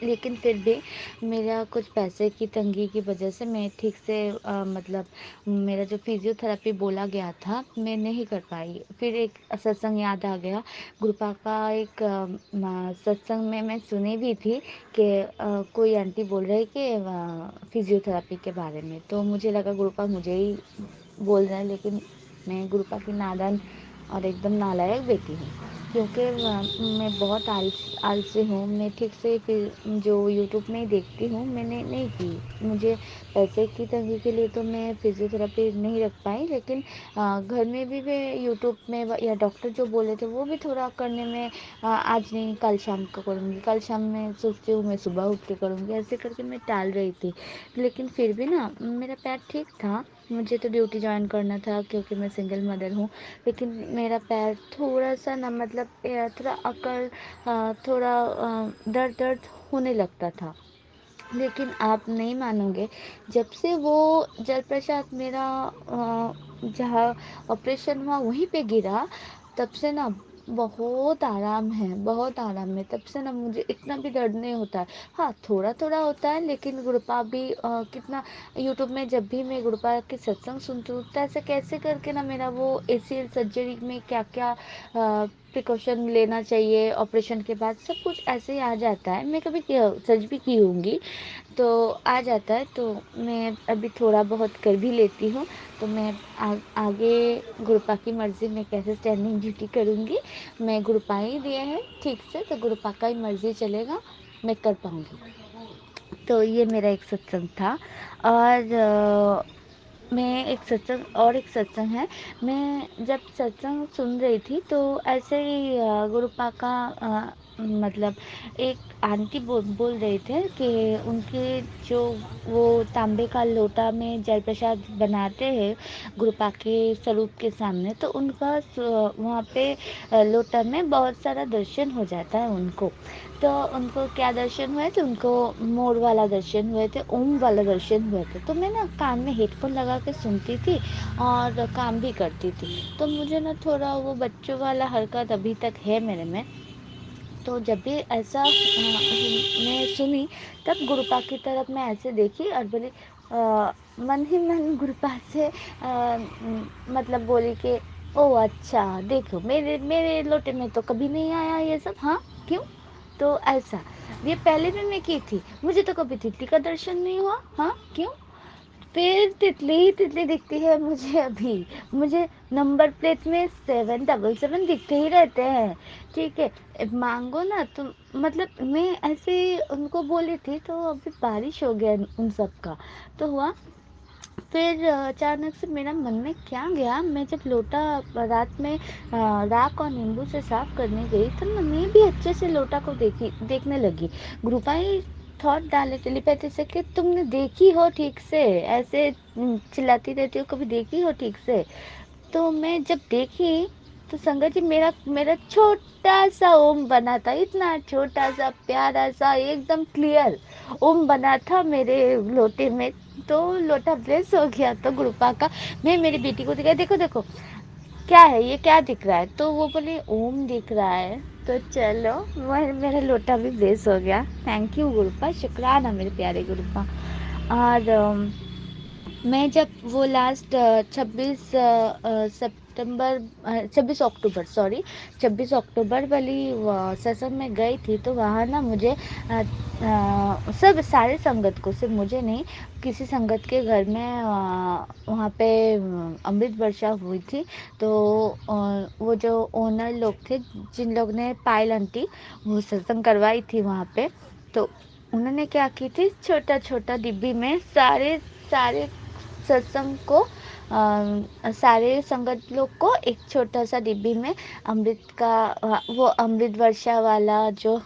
B: लेकिन फिर भी मेरा कुछ पैसे की तंगी की वजह से मैं ठीक से मतलब मेरा जो फिजियोथेरेपी बोला गया था मैं नहीं कर पाई। फिर एक सत्संग याद आ गया, गुरुपा का एक सत्संग में मैं सुनी भी थी कि कोई आंटी बोल रही कि फिजियोथेरेपी के बारे में। तो मुझे लगा गुरुपा मुझे ही बोल रहे हैं, लेकिन मैं गुरुपा की नादान और एकदम नालायक बेटी हूँ, क्योंकि मैं बहुत आलसी हूँ। मैं ठीक से फिर जो यूट्यूब में ही देखती हूँ, मैंने नहीं की। मुझे पैसे की तंगी के लिए तो मैं फिजियोथेरेपी नहीं रख पाई, लेकिन घर में भी मैं यूट्यूब में या डॉक्टर जो बोले थे वो भी थोड़ा करने में आज नहीं कल शाम को करूँगी, कल शाम में सोचती हूँ मैं सुबह उठ के करूँगी, ऐसे करके मैं टाल रही थी। लेकिन फिर भी ना मेरा पैर ठीक था। मुझे तो ड्यूटी ज्वाइन करना था क्योंकि मैं सिंगल मदर हूँ, लेकिन मेरा पैर थोड़ा सा ना मतलब थोड़ा थोड़ा दर्द दर्द होने लगता था। लेकिन आप नहीं मानोगे, जब से वो जलप्रपात मेरा जहाँ ऑपरेशन हुआ वहीं पे गिरा, तब से ना बहुत आराम है, बहुत आराम है। तब से ना मुझे इतना भी दर्द नहीं होता है। हाँ, थोड़ा थोड़ा होता है, लेकिन गुड़पा भी कितना यूट्यूब में जब भी मैं गुड़पा के सत्संग सुनती हूँ तो ऐसे कैसे करके ना मेरा वो एसीएल सर्जरी में क्या क्या प्रिकॉशन लेना चाहिए ऑपरेशन के बाद, सब कुछ ऐसे ही आ जाता है। मैं कभी सर्च भी की होंगी तो आ जाता है। तो मैं अभी थोड़ा बहुत कर भी लेती हूँ। तो मैं आगे गुरुपा की मर्ज़ी में कैसे स्टैंडिंग ड्यूटी करूँगी। मैं गुरुपा ही दिए हैं ठीक से, तो गुरुपा का ही मर्ज़ी चलेगा, मैं कर पाऊँगी। तो ये मेरा एक सत्संग था। और मैं एक सत्संग है। मैं जब सत्संग सुन रही थी तो ऐसे ही गुरुपा का मतलब एक आंटी बोल रहे थे कि उनके जो वो तांबे का लोटा में जल प्रसाद बनाते हैं गुरुपा के स्वरूप के सामने, तो उनका वहाँ पे लोटा में बहुत सारा दर्शन हो जाता है उनको। तो उनको क्या दर्शन हुए थे, उनको मोर वाला दर्शन हुए थे, ओम वाला दर्शन हुए थे। तो मैं ना कान में हेडफोन लगा के सुनती थी और काम भी करती थी। तो मुझे ना थोड़ा वो बच्चों वाला हरकत अभी तक है मेरे में। तो जब भी ऐसा मैं सुनी, तब गुरुपा की तरफ मैं ऐसे देखी और बोली मन ही मन गुरुपा से मतलब बोली कि ओ अच्छा, देखो मेरे मेरे लोटे में तो कभी नहीं आया ये सब। हाँ, क्यों? तो ऐसा ये पहले भी मैं की थी, मुझे तो कभी तितली का दर्शन नहीं हुआ। हाँ, क्यों? फिर तितली ही तितली दिखती है मुझे अभी। मुझे नंबर प्लेट में 777 दिखते ही रहते हैं। ठीक है, मांगो ना तो मतलब मैं ऐसे उनको बोली थी, तो अभी बारिश हो गया उन सब का। तो हुआ फिर अचानक से मेरा मन में क्या गया, मैं जब लोटा रात में राख और नींबू से साफ करने गई, तो मैं भी अच्छे से लोटा को देखने लगी। ग्रुपा ही थॉट डाले टेलीपैथी से कि तुमने देखी हो ठीक से, ऐसे चिल्लाती रहती हो, कभी देखी हो ठीक से? तो मैं जब देखी तो संगत जी, मेरा मेरा छोटा सा ओम बना था, इतना छोटा सा प्यारा सा एकदम क्लियर ओम बना था मेरे लोटे में। तो लोटा ब्लेस हो गया। तो गुरुपा का मैं मेरी बेटी को दिखाई, देखो देखो क्या है ये, क्या दिख रहा है? तो वो बोले ओम दिख रहा है। तो चलो मेरा लोटा भी ब्लेस हो गया। थैंक यू गुरुपा, शुक्राना मेरे प्यारे गुरुपा। और मैं जब वो लास्ट 26 26 अक्टूबर, सॉरी 26 अक्टूबर वाली सत्संग में गई थी, तो वहाँ ना मुझे सब सारे संगत को, सिर्फ मुझे नहीं, किसी संगत के घर में वहाँ पे अमृत वर्षा हुई थी। तो वो जो ओनर लोग थे, जिन लोग ने पायल आंटी वो सत्संग करवाई थी वहाँ पे, तो उन्होंने क्या की थी, छोटा छोटा डिब्बी में सारे सारे सत्संग को सारे संगत लोग को एक छोटा सा डिब्बी में अमृत का वो अमृत वर्षा वाला जो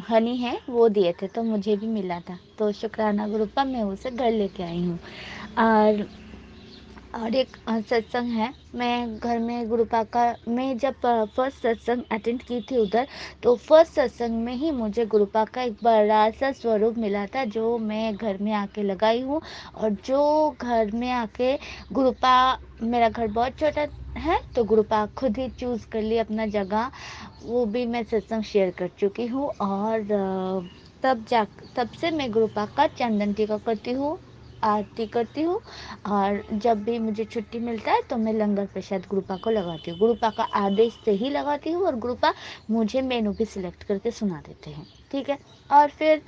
B: हनी है वो दिए थे, तो मुझे भी मिला था। तो शुक्राना गुरुपा, मैं उसे घर लेके आई हूँ। और एक सत्संग है, मैं घर में गुरुपा का, मैं जब फर्स्ट सत्संग अटेंड की थी उधर, तो फर्स्ट सत्संग में ही मुझे गुरुपा का एक बड़ा सा स्वरूप मिला था, जो मैं घर में आके लगाई हूँ। और जो घर में आके गुरुपा, मेरा घर बहुत छोटा है, तो गुरुपा खुद ही चूज़ कर ली अपना जगह, वो भी मैं सत्संग शेयर कर चुकी हूँ। और तब से मैं गुरुपा का चंदन टीका करती हूँ, आरती करती हूँ। और जब भी मुझे छुट्टी मिलता है तो मैं लंगर प्रसाद गुरुपा को लगाती हूँ, गुरुपा का आदेश से ही लगाती हूँ, और गुरुपा मुझे मेनू भी सिलेक्ट करके सुना देते हैं, ठीक है। और फिर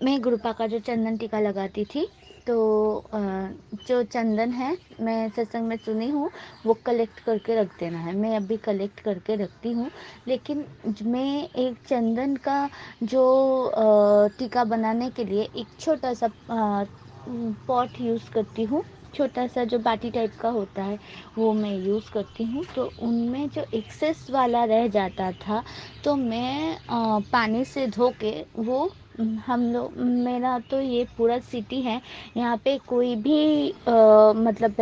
B: मैं गुरुपा का जो चंदन टीका लगाती थी, तो जो चंदन है, मैं सत्संग में सुनी हूँ, वो कलेक्ट करके रख देना है। मैं अभी कलेक्ट करके रखती हूँ, लेकिन मैं एक चंदन का जो टीका बनाने के लिए एक छोटा सा पॉट यूज़ करती हूँ, छोटा सा जो बाटी टाइप का होता है वो मैं यूज़ करती हूँ। तो उनमें जो एक्सेस वाला रह जाता था, तो मैं पानी से धो के वो, हम लोग, मेरा तो ये पूरा सिटी है, यहाँ पे कोई भी मतलब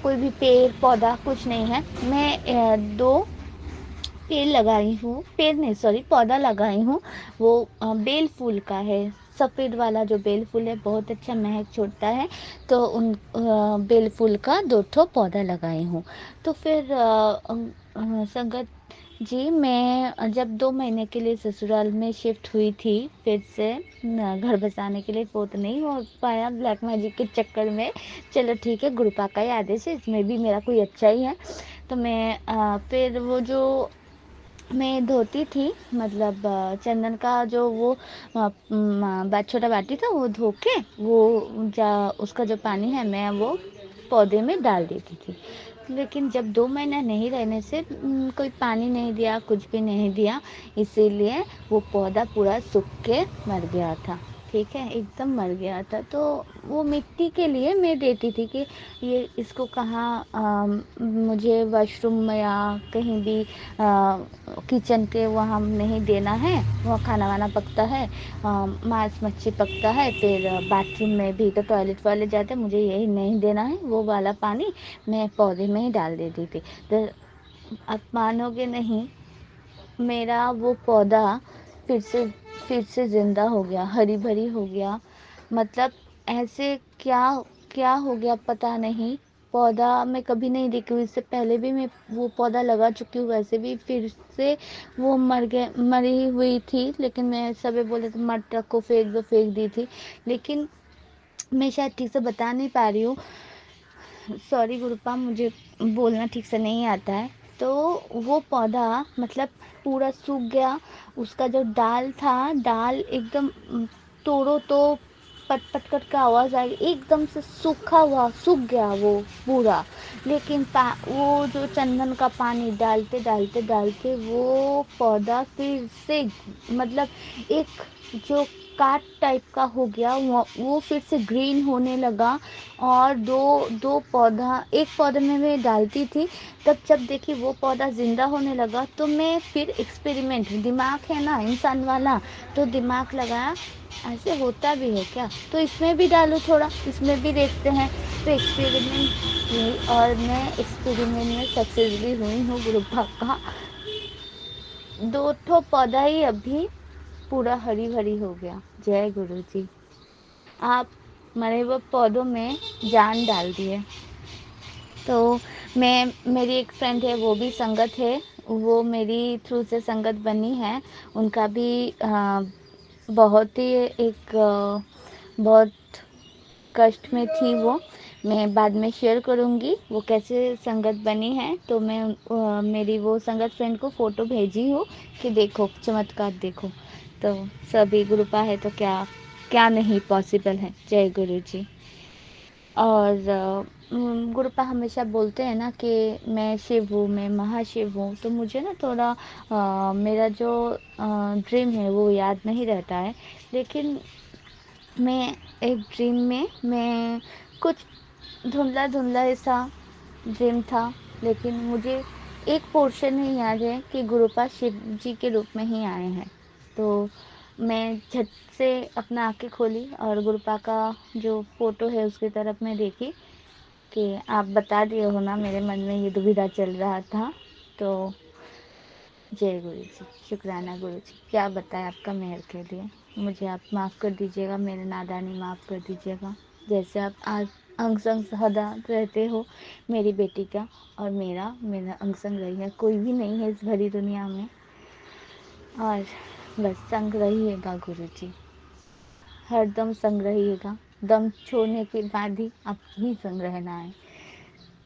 B: कोई भी पेड़ पौधा कुछ नहीं है। मैं 2 पेड़ लगाई हूँ, पेड़ नहीं सॉरी पौधा लगाई हूँ। वो बेल फूल का है, सफ़ेद वाला जो बेल फूल है, बहुत अच्छा महक छोड़ता है। तो उन बेल फूल का 2 ठो पौधा लगाई हूँ। तो फिर संगत जी, मैं जब 2 महीने के लिए ससुराल में शिफ्ट हुई थी, फिर से घर बसाने के लिए, वो तो नहीं हो पाया ब्लैक मैजिक के चक्कर में। चलो ठीक है, गुरुपा का ही आदेश है, इसमें भी मेरा कोई अच्छा ही है। तो मैं फिर वो जो मैं धोती थी, मतलब चंदन का जो वो छोटा बाटी था, वो धो के वो उसका जो पानी है, मैं वो पौधे में डाल देती थी। लेकिन जब 2 महीना नहीं रहने से कोई पानी नहीं दिया, कुछ भी नहीं दिया, इसीलिए वो पौधा पूरा सूख के मर गया था, ठीक है, एकदम मर गया था। तो वो मिट्टी के लिए मैं देती थी कि ये इसको कहाँ मुझे वॉशरूम या कहीं भी किचन के वहाँ नहीं देना है, वहाँ खाना वाना पकता है, मांस मच्छी पकता है, फिर बाथरूम में भी तो टॉयलेट वाले जाते हैं, मुझे यही नहीं देना है, वो वाला पानी मैं पौधे में ही डाल देती थी। तो आप मानोगे नहीं, मेरा वो पौधा फिर से ज़िंदा हो गया, हरी भरी हो गया। मतलब ऐसे क्या क्या हो गया पता नहीं। पौधा मैं कभी नहीं देखी हूँ, इससे पहले भी मैं वो पौधा लगा चुकी हूँ, वैसे भी फिर से वो मरी हुई थी, लेकिन मैं सभी बोले तो मत रखो, फेंक दो, फेंक दी थी। लेकिन मैं शायद ठीक से बता नहीं पा रही हूँ, सॉरी गुरुपा, मुझे बोलना ठीक से नहीं आता है। तो वो पौधा मतलब पूरा सूख गया, उसका जो डाल था, डाल एकदम तोड़ो तो पट पट करके आवाज़ आई, एकदम से सूखा हुआ, सूख गया वो पूरा। लेकिन वो जो चंदन का पानी डालते डालते डालते वो पौधा फिर से, मतलब एक जो काट टाइप का हो गया, वो फिर से ग्रीन होने लगा। और दो दो पौधा, एक पौधे में मैं डालती थी, तब जब देखी वो पौधा ज़िंदा होने लगा, तो मैं फिर एक्सपेरिमेंट, दिमाग है ना इंसान वाला, तो दिमाग लगाया ऐसे होता भी है क्या, तो इसमें भी डालूँ थोड़ा, इसमें भी देखते हैं। तो एक्सपेरिमेंट की, और मैं एक्सपेरिमेंट में सक्सेस भी हुई हूँ गुरुपा का। 2 ठो पौधा ही अभी पूरा हरी भरी हो गया। जय गुरु जी, आप मरे हुए पौधों में जान डाल दिए। तो मैं मेरी एक फ्रेंड है, वो भी संगत है, वो मेरी थ्रू से संगत बनी है। उनका भी बहुत ही बहुत कष्ट में थी वो। मैं बाद में शेयर करूँगी वो कैसे संगत बनी है। तो मैं मेरी वो संगत फ्रेंड को फ़ोटो भेजी हूँ कि देखो चमत्कार देखो। तो सभी गुरुपा है तो क्या क्या नहीं पॉसिबल है। जय गुरु जी। और गुरुपा हमेशा बोलते हैं ना कि मैं शिव हूँ, मैं महाशिव हूँ। तो मुझे ना थोड़ा मेरा जो ड्रीम है वो याद नहीं रहता है। लेकिन मैं एक ड्रीम में मैं कुछ धुंधला-धुंधला ऐसा ड्रीम था, लेकिन मुझे एक पोर्शन ही याद है कि गुरुपा शिव जी के रूप में ही आए हैं। तो मैं झट से अपना आँखें खोली और गुरुपा का जो फ़ोटो है उसकी तरफ मैं देखी कि आप बता दिए हो ना, मेरे मन में ये दुविधा चल रहा था। तो जय गुरु जी, शुक्राना गुरु जी, क्या बताएं आपका मेहर के लिए। मुझे आप माफ़ कर दीजिएगा, मेरे नादानी माफ़ कर दीजिएगा। जैसे आप आज अंग संग सदा रहते हो मेरी बेटी का, और मेरा अंग संग रही है। कोई भी नहीं है इस भरी दुनिया में, और बस संग रहिएगा गुरु जी, हरदम संग रहिएगा। दम छोड़ने के बाद ही आपको ही संग रहना है।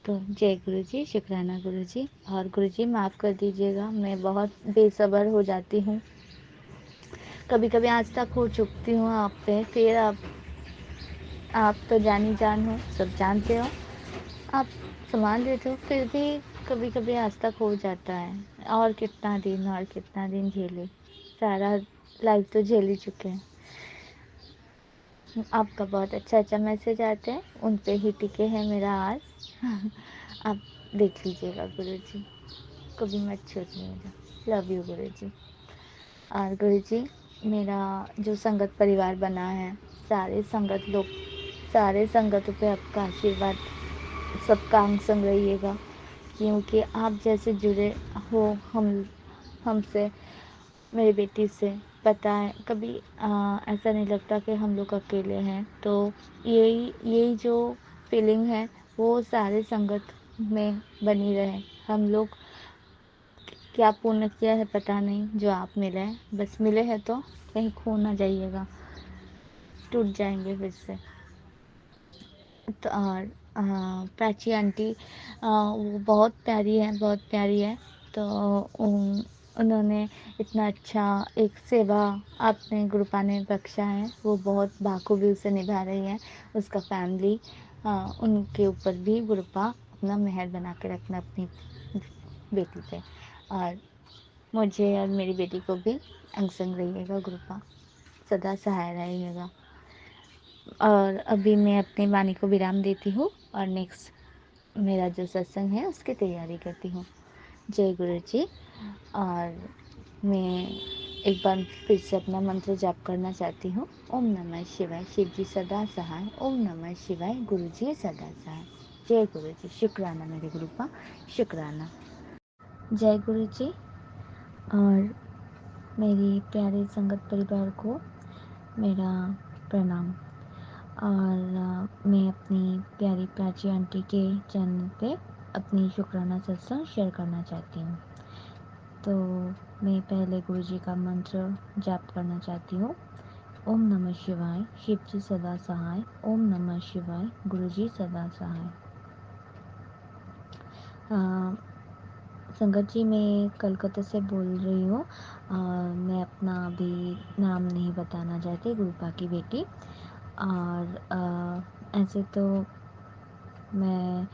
B: तो जय गुरु जी, शुक्राना गुरु जी। और गुरु जी माफ़ कर दीजिएगा, मैं बहुत बेसब्र हो जाती हूँ। कभी कभी आज तक हो चुकती हूँ आप पे, फिर आप तो जानी जान हो, सब जानते हो, आप संभाल लेते हो, फिर भी कभी कभी आज तक हो जाता है। और कितना दिन झेले, सारा लाइफ तो झेल ही चुके हैं। आपका बहुत अच्छा मैसेज आते हैं, उन पे ही टिके हैं मेरा आज। आप देख लीजिएगा गुरु जी, कभी मत छोड़िएगा। लव यू गुरु जी। और गुरु जी, मेरा जो संगत परिवार बना है, सारे संगत लोग, सारे संगतों पे आपका आशीर्वाद, सबका अंग संग रहिएगा। क्योंकि आप जैसे जुड़े हो हमसे, मेरी बेटी से, पता है कभी ऐसा नहीं लगता कि हम लोग अकेले हैं। तो यही जो फीलिंग है वो सारे संगत में बनी रहे। हम लोग क्या पुण्य किया है पता नहीं, जो आप मिले हैं, बस मिले हैं तो कहीं खो ना जाइएगा, टूट जाएंगे फिर से। तो और प्राची आंटी वो बहुत प्यारी है, बहुत प्यारी है। तो उन्होंने इतना अच्छा एक सेवा अपने गुरुपा ने बख्शा है, वो बहुत बाखूबी उसे निभा रही है। उसका फैमिली, उनके ऊपर भी गुरुपा अपना मेहर बना के रखना अपनी बेटी पे। और मुझे और मेरी बेटी को भी अंग संग रहिएगा गुरुपा, सदा सहाय रहिएगा। और अभी मैं अपनी वाणी को विराम देती हूँ और नेक्स्ट मेरा जो सत्संग है उसकी तैयारी करती हूँ। जय गुरु जी। और मैं एक बार फिर से अपना मंत्र जाप करना चाहती हूँ। ओम नमः शिवाय, शिव जी सदा सहाय। ओम नमः शिवाय, गुरु जी सदा सहाय। जय गुरु जी, शुक्राना मेरे गुरुपा, शुक्राना। जय गुरु जी। और मेरी प्यारे संगत परिवार को मेरा प्रणाम। और मैं अपनी प्यारी प्राची आंटी के चैनल पे अपनी शुक्राना सत्संग शेयर करना चाहती हूँ। तो मैं पहले गुरु जी का मंत्र जाप करना चाहती हूँ। ओम नमः शिवाय, शिव जी सदा सहाय। ओम नमः शिवाय, गुरु जी सदा सहाय। संगत जी, मैं कलकत्ता से बोल रही हूँ। मैं अपना अभी नाम नहीं बताना चाहती, गुरुपा की बेटी। और ऐसे तो मैं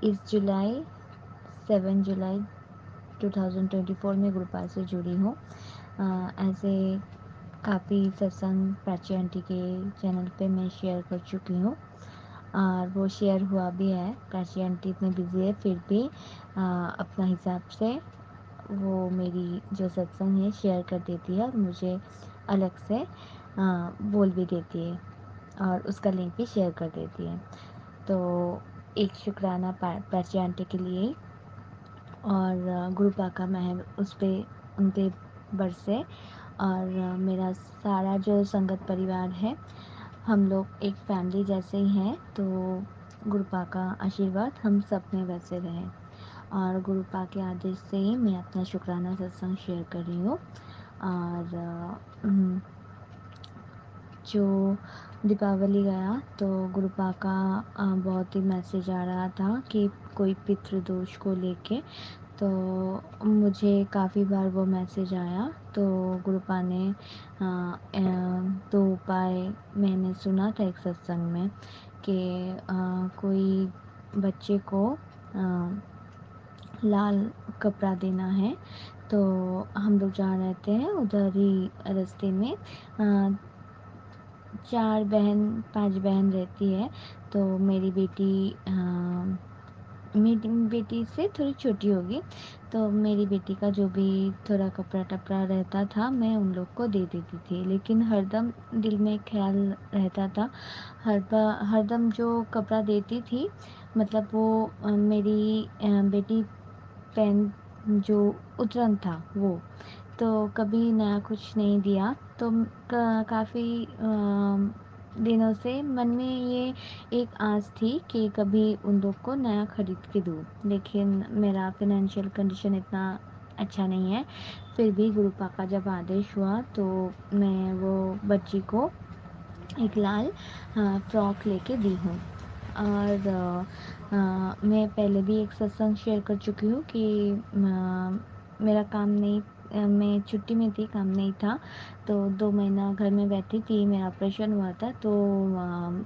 B: इस 7 जुलाई 2024 में गुरुपा से जुड़ी हूँ। ऐसे काफ़ी सत्संग प्राची आंटी के चैनल पे मैं शेयर कर चुकी हूँ, और वो शेयर हुआ भी है। प्राची आंटी इतनी बिजी है फिर भी अपना हिसाब से वो मेरी जो सत्संग है शेयर कर देती है, और मुझे अलग से बोल भी देती है, और उसका लिंक भी शेयर कर देती है। तो एक शुक्राना प्राची आंटी के लिए, और गुरुपा का महर उस पर उन पे बरसे। और मेरा सारा जो संगत परिवार है, हम लोग एक फैमिली जैसे ही हैं। तो गुरुपा का आशीर्वाद हम सब में वैसे रहे। और गुरुपा के आदेश से ही मैं अपना शुक्राना सत्संग शेयर कर रही हूँ। और जो दीपावली गया तो गुरुपा का बहुत ही मैसेज आ रहा था कि कोई पितृदोष को लेके, तो मुझे काफ़ी बार वो मैसेज आया। तो गुरुपा ने दो उपाय मैंने सुना था एक सत्संग में कि कोई बच्चे को लाल कपड़ा देना है। तो हम लोग जहाँ रहते हैं उधर ही रास्ते में 4 बहन 5 बहन रहती है। तो मेरी बेटी से थोड़ी छोटी होगी। तो मेरी बेटी का जो भी थोड़ा कपड़ा टपड़ा रहता था मैं उन लोग को दे देती थी, लेकिन हरदम दिल में ख्याल रहता था, हरदम जो कपड़ा देती थी मतलब वो मेरी बेटी पेन जो उतरन था वो, तो कभी नया कुछ नहीं दिया। तो काफ़ी दिनों से मन में ये एक आस थी कि कभी उन लोग को नया खरीद के दूँ, लेकिन मेरा फाइनेंशियल कंडीशन इतना अच्छा नहीं है। फिर भी गुरुपा का जब आदेश हुआ तो मैं वो बच्ची को एक लाल फ्रॉक लेके दी हूँ। और मैं पहले भी एक सत्संग शेयर कर चुकी हूँ कि मेरा काम नहीं, मैं छुट्टी में थी, काम नहीं था। तो 2 महीना घर में बैठी थी, मेरा ऑपरेशन हुआ था। तो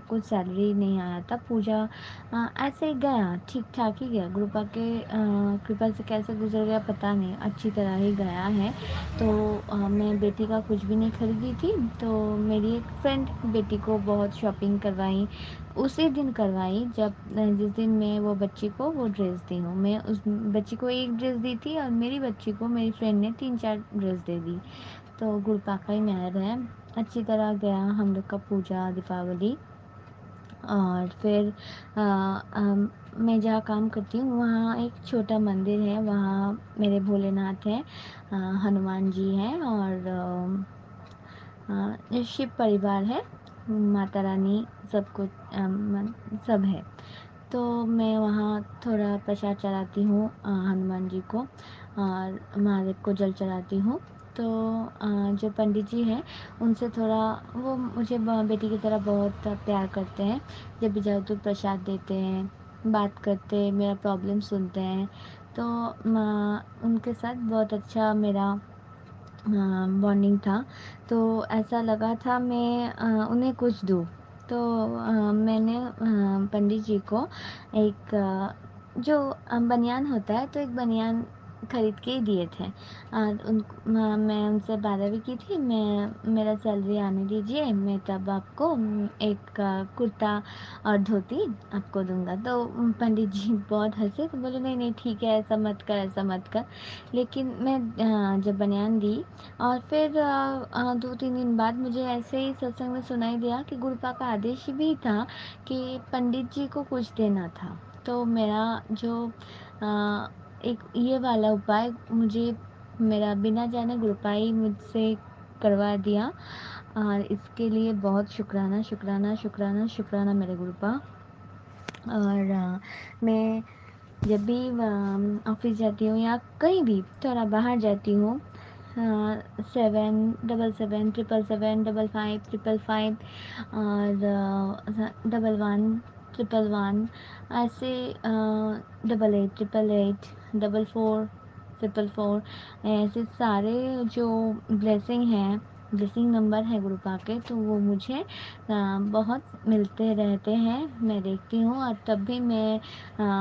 B: कुछ सैलरी नहीं आया था। पूजा ऐसे ही गया, ठीक ठाक ही गया। गुरुपा के कृपा से कैसे गुजर गया पता नहीं, अच्छी तरह ही गया है। तो मैं बेटी का कुछ भी नहीं खरीदी थी। तो मेरी एक फ्रेंड बेटी को बहुत शॉपिंग करवाई, उसी दिन करवाई जब जिस दिन मैं वो बच्ची को वो ड्रेस दी हूँ। मैं उस बच्ची को एक ड्रेस दी थी और मेरी बच्ची को मेरी फ्रेंड ने 3-4 ड्रेस दे दी। तो गुरुपा का ही मेहर है, अच्छी तरह गया हम लोग का पूजा दीपावली। और फिर मैं जहाँ काम करती हूँ वहाँ एक छोटा मंदिर है, वहाँ मेरे भोलेनाथ हैं, हनुमान जी हैं और शिव परिवार है, माता रानी सब कुछ सब है। तो मैं वहाँ थोड़ा प्रसाद चढ़ाती हूँ हनुमान जी को, और महादेव को जल चढ़ाती हूँ। तो जो पंडित जी हैं उनसे थोड़ा, वो मुझे बेटी की तरह बहुत प्यार करते हैं। जब भी जाओ तो प्रसाद देते हैं, बात करते हैं, मेरा प्रॉब्लम सुनते हैं। तो उनके साथ बहुत अच्छा मेरा बॉन्डिंग था। तो ऐसा लगा था मैं उन्हें कुछ दूँ। तो मैंने पंडित जी को एक जो बनियान होता है, तो एक बनियान खरीद के ही दिए थे। मैं उनसे वादा भी की थी, मैं मेरा सैलरी आने दीजिए, मैं तब आपको एक कुर्ता और धोती आपको दूँगा। तो पंडित जी बहुत हँसे, तो बोले नहीं नहीं ठीक है, ऐसा मत कर, ऐसा मत कर। लेकिन मैं जब बनियान दी और फिर 2-3 दिन बाद मुझे ऐसे ही सत्संग में सुनाई दिया कि गुरुपा का आदेश भी था कि पंडित जी को कुछ देना था। तो मेरा जो एक ये वाला उपाय मुझे मेरा बिना जाने गुरुपा ही मुझसे करवा दिया, और इसके लिए बहुत शुक्राना, शुक्राना, शुक्राना, शुक्राना मेरे गुरुपा। और मैं जब भी ऑफिस जाती हूँ या कहीं भी थोड़ा बाहर जाती हूँ, 777 777 555 और 11 111 ऐसे 88 88 444 ऐसे सारे जो ब्लेसिंग नंबर है गुरुपा के, तो वो मुझे बहुत मिलते रहते हैं। मैं देखती हूँ और तब भी मैं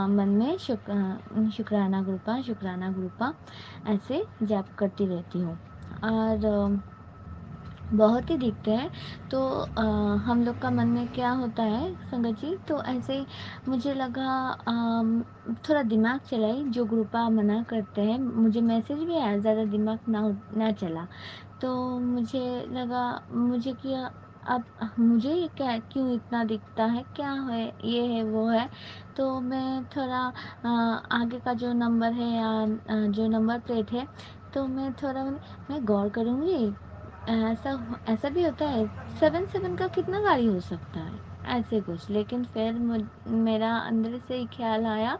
B: मन में शुक्राना गुरुपा, शुक्राना गुरुपा ऐसे जाप करती रहती हूँ। और बहुत ही दिखते हैं। तो हम लोग का मन में क्या होता है संगत जी, तो ऐसे ही मुझे लगा थोड़ा दिमाग चलाई, जो गुरुपा मना करते हैं, मुझे मैसेज भी आया, ज़्यादा दिमाग ना चला। तो मुझे लगा, मुझे क्या अब मुझे क्या क्यों इतना दिखता है, क्या है, ये है वो है। तो मैं थोड़ा आगे का जो नंबर है या जो नंबर प्लेट है, तो मैं थोड़ा मैं गौर करूँगी, ऐसा ऐसा भी होता है, 77 का कितना गाड़ी हो सकता है, ऐसे कुछ। लेकिन फिर मेरा अंदर से ही ख्याल आया,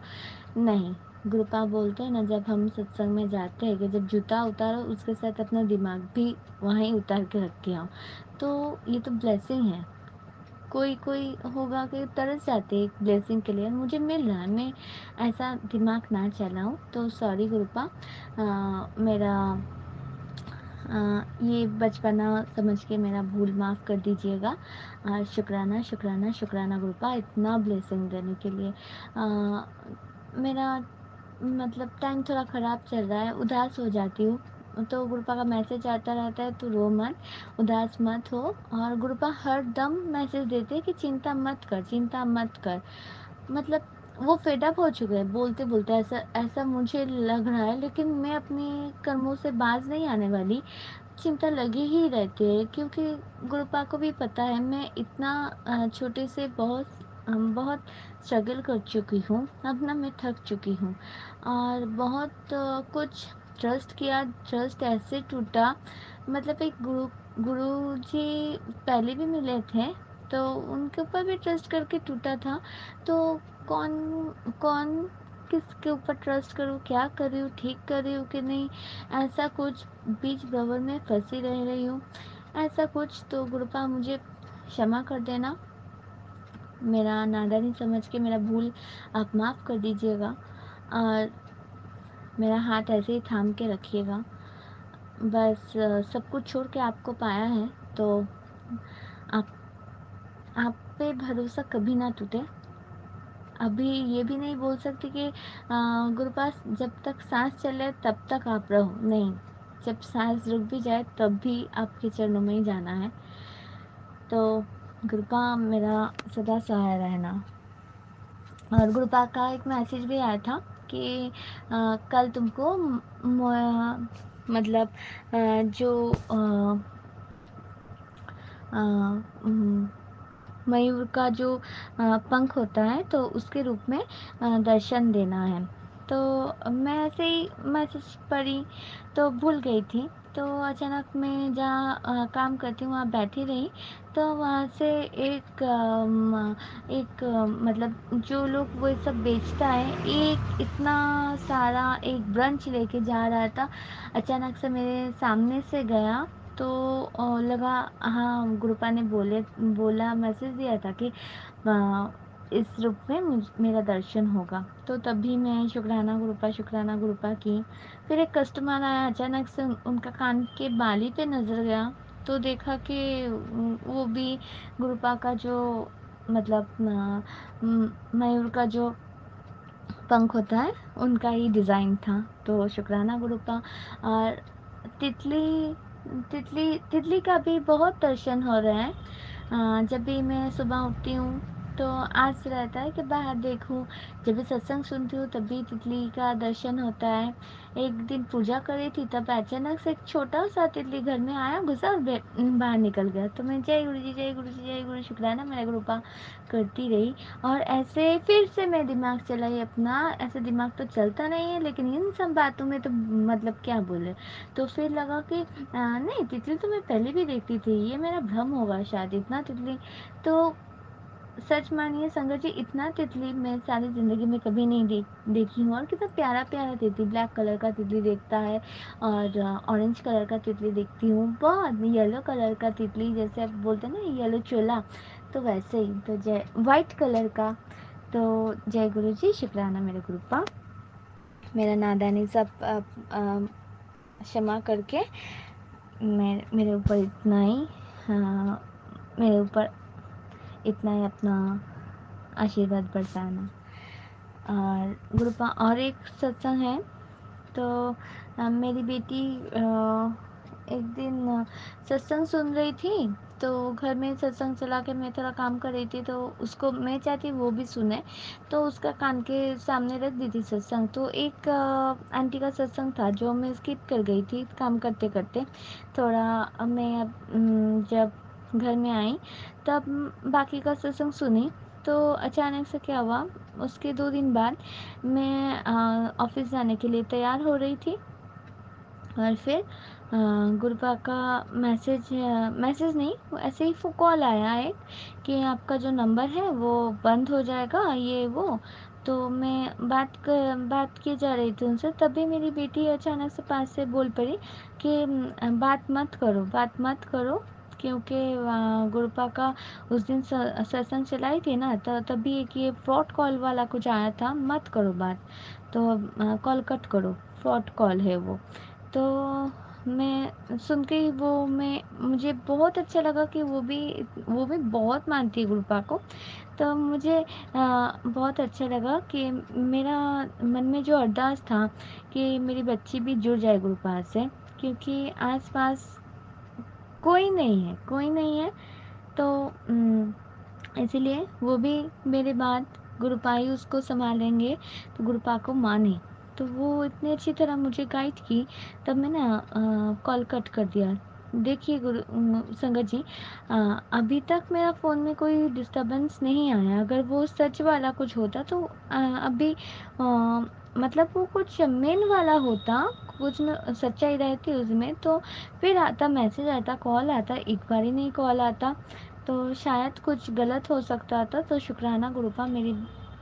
B: नहीं, गुरुपा बोलते हैं ना, जब हम सत्संग में जाते हैं कि जब जूता उतारो उसके साथ अपना दिमाग भी वहीं उतार के रख के आओ। तो ये तो ब्लेसिंग है। कोई कोई होगा कि तरस जाते हैं एक ब्लेसिंग के लिए, मुझे मिल रहा है, मैं ऐसा दिमाग ना चलाऊं। तो सॉरी गुरुपा, मेरा ये बचपना समझ के मेरा भूल माफ़ कर दीजिएगा। शुक्राना शुक्राना शुक्राना गुरुपा, इतना ब्लेसिंग देने के लिए। मेरा मतलब टाइम थोड़ा ख़राब चल रहा है, उदास हो जाती हूँ, तो गुरुपा का मैसेज आता रहता है, तो रो मत, उदास मत हो। और गुरुपा हर दम मैसेज देते हैं कि चिंता मत कर, चिंता मत कर। मतलब वो फेड अप हो चुके हैं बोलते बोलते, ऐसा ऐसा मुझे लग रहा है, लेकिन मैं अपने कर्मों से बाज नहीं आने वाली। चिंता लगी ही रहती है, क्योंकि गुरुपा को भी पता है मैं इतना छोटे से बहुत स्ट्रगल कर चुकी हूँ। अब ना मैं थक चुकी हूँ, और बहुत कुछ ट्रस्ट किया, ट्रस्ट ऐसे टूटा। मतलब एक गुरु जी पहले भी मिले थे, तो उनके ऊपर भी ट्रस्ट करके टूटा था। तो कौन कौन किसके ऊपर ट्रस्ट करूँ, क्या कर रही हूँ, ठीक कर रही हूँ कि नहीं, ऐसा कुछ बीच भंवर में फंसी रह रही हूँ, ऐसा कुछ। तो गुरुपा मुझे क्षमा कर देना, मेरा नादानी समझ के मेरा भूल आप माफ़ कर दीजिएगा, और मेरा हाथ ऐसे ही थाम के रखिएगा। बस सब कुछ छोड़ के आपको पाया है, तो आप आप पे भरोसा कभी ना टूटे। अभी ये भी नहीं बोल सकती कि गुरुपास जब तक सांस चले तब तक आप रहो, नहीं, जब सांस रुक भी जाए तब भी आपके चरणों में ही जाना है। तो गुरुपा मेरा सदा सहाय रहना। और गुरुपा का एक मैसेज भी आया था कि कल तुमको मतलब जो अ, उम, मयूर का जो पंख होता है, तो उसके रूप में दर्शन देना है। तो मैं ऐसे ही मैसेज पढ़ी तो भूल गई थी। तो अचानक मैं जहाँ काम करती हूँ वहाँ बैठी रही, तो वहाँ से मतलब जो लोग वो सब बेचता है, एक इतना सारा एक ब्रंच लेके जा रहा था, अचानक से मेरे सामने से गया। तो लगा, हाँ, गुरुपा ने बोला, मैसेज दिया था कि इस रूप में मेरा दर्शन होगा। तो तभी मैं शुक्राना गुरुपा की। फिर एक कस्टमर आया, अचानक से उनका कान के बाली पे नज़र गया, तो देखा कि वो भी गुरुपा का जो मतलब मयूर का जो पंख होता है उनका ही डिज़ाइन था। तो शुक्राना गुरुपा। और तितली तितली तितली का भी बहुत दर्शन हो रहे हैं। जब भी मैं सुबह उठती हूँ तो आस रहता है कि बाहर देखूँ, जब भी सत्संग सुनती हूँ तब भी तितली का दर्शन होता है। एक दिन पूजा कर रही थी, तब अचानक से एक छोटा सा तितली घर में आया, घुसा और बाहर निकल गया। तो मैं जय गुरु जी, जय गुरु जी, जय गुरु, शुक्राना मेरा गुरुपा करती रही। और ऐसे फिर से मैं दिमाग चलाई अपना, ऐसे दिमाग तो चलता नहीं है, लेकिन इन सब बातों में तो मतलब क्या बोले। तो फिर लगा कि नहीं, तितली तो मैं पहले भी देखती थी, ये मेरा भ्रम होगा शायद, इतना तितली तो सच मानिए संगत जी, इतना तितली मैं सारी ज़िंदगी में कभी नहीं देखी हूँ। और कितना प्यारा प्यारा तितली, ब्लैक कलर का तितली देखता है, और ऑरेंज कलर का तितली देखती हूँ, बहुत येलो कलर का तितली, जैसे आप बोलते हैं ना येलो चोला, तो वैसे ही। तो जय वाइट कलर का। तो जय गुरु जी, शुक्राना मेरे गुरुपा, मेरा नादानी सब क्षमा करके मेरे ऊपर इतना ही मेरे ऊपर इतना ही अपना आशीर्वाद बरसाना। और गुरुपा और एक सत्संग है। तो मेरी बेटी एक दिन सत्संग सुन रही थी, तो घर में सत्संग चला के मैं थोड़ा काम कर रही थी, तो उसको मैं चाहती वो भी सुने, तो उसका कान के सामने रख दी थी सत्संग। तो एक आंटी का सत्संग था जो मैं स्किप कर गई थी काम करते करते। थोड़ा मैं जब घर में आई तब बाकी का सत्संग सुनी। तो अचानक से क्या हुआ, उसके 2 दिन बाद मैं ऑफ़िस जाने के लिए तैयार हो रही थी, और फिर गुरुपा का मैसेज नहीं, वो ऐसे ही कॉल आया एक कि आपका जो नंबर है वो बंद हो जाएगा, ये वो। तो मैं बात की जा रही थी उनसे, तभी मेरी बेटी अचानक से पास से बोल पड़ी कि बात मत करो, क्योंकि गुरुपा का उस दिन सत्संग चलाई थी ना, तो तभी एक ये फ्रॉड कॉल वाला कुछ आया था, मत करो बात, तो कॉल कट करो, फ्रॉड कॉल है वो। तो मैं सुन के ही मुझे बहुत अच्छा लगा कि वो भी बहुत मानती है गुरुपा को। तो मुझे बहुत अच्छा लगा कि मेरा मन में जो अरदास था कि मेरी बच्ची भी जुड़ जाए गुरुपा से, क्योंकि आसपास कोई नहीं है। तो इसीलिए वो भी मेरे बाद गुरुपा ही उसको सँभालेंगे, तो गुरुपा को माने। तो वो इतनी अच्छी तरह मुझे गाइड की, तब मैं ना कॉल कट कर दिया। देखिए संगत जी, अभी तक मेरा फ़ोन में कोई डिस्टर्बेंस नहीं आया। अगर वो सच वाला कुछ होता तो अभी मतलब वो कुछ मेन वाला होता, कुछ न सच्चाई रहती उसमें, तो फिर आता मैसेज आता, कॉल आता, एक बार ही नहीं कॉल आता, तो शायद कुछ गलत हो सकता था। तो शुक्राना गुरुपा, मेरी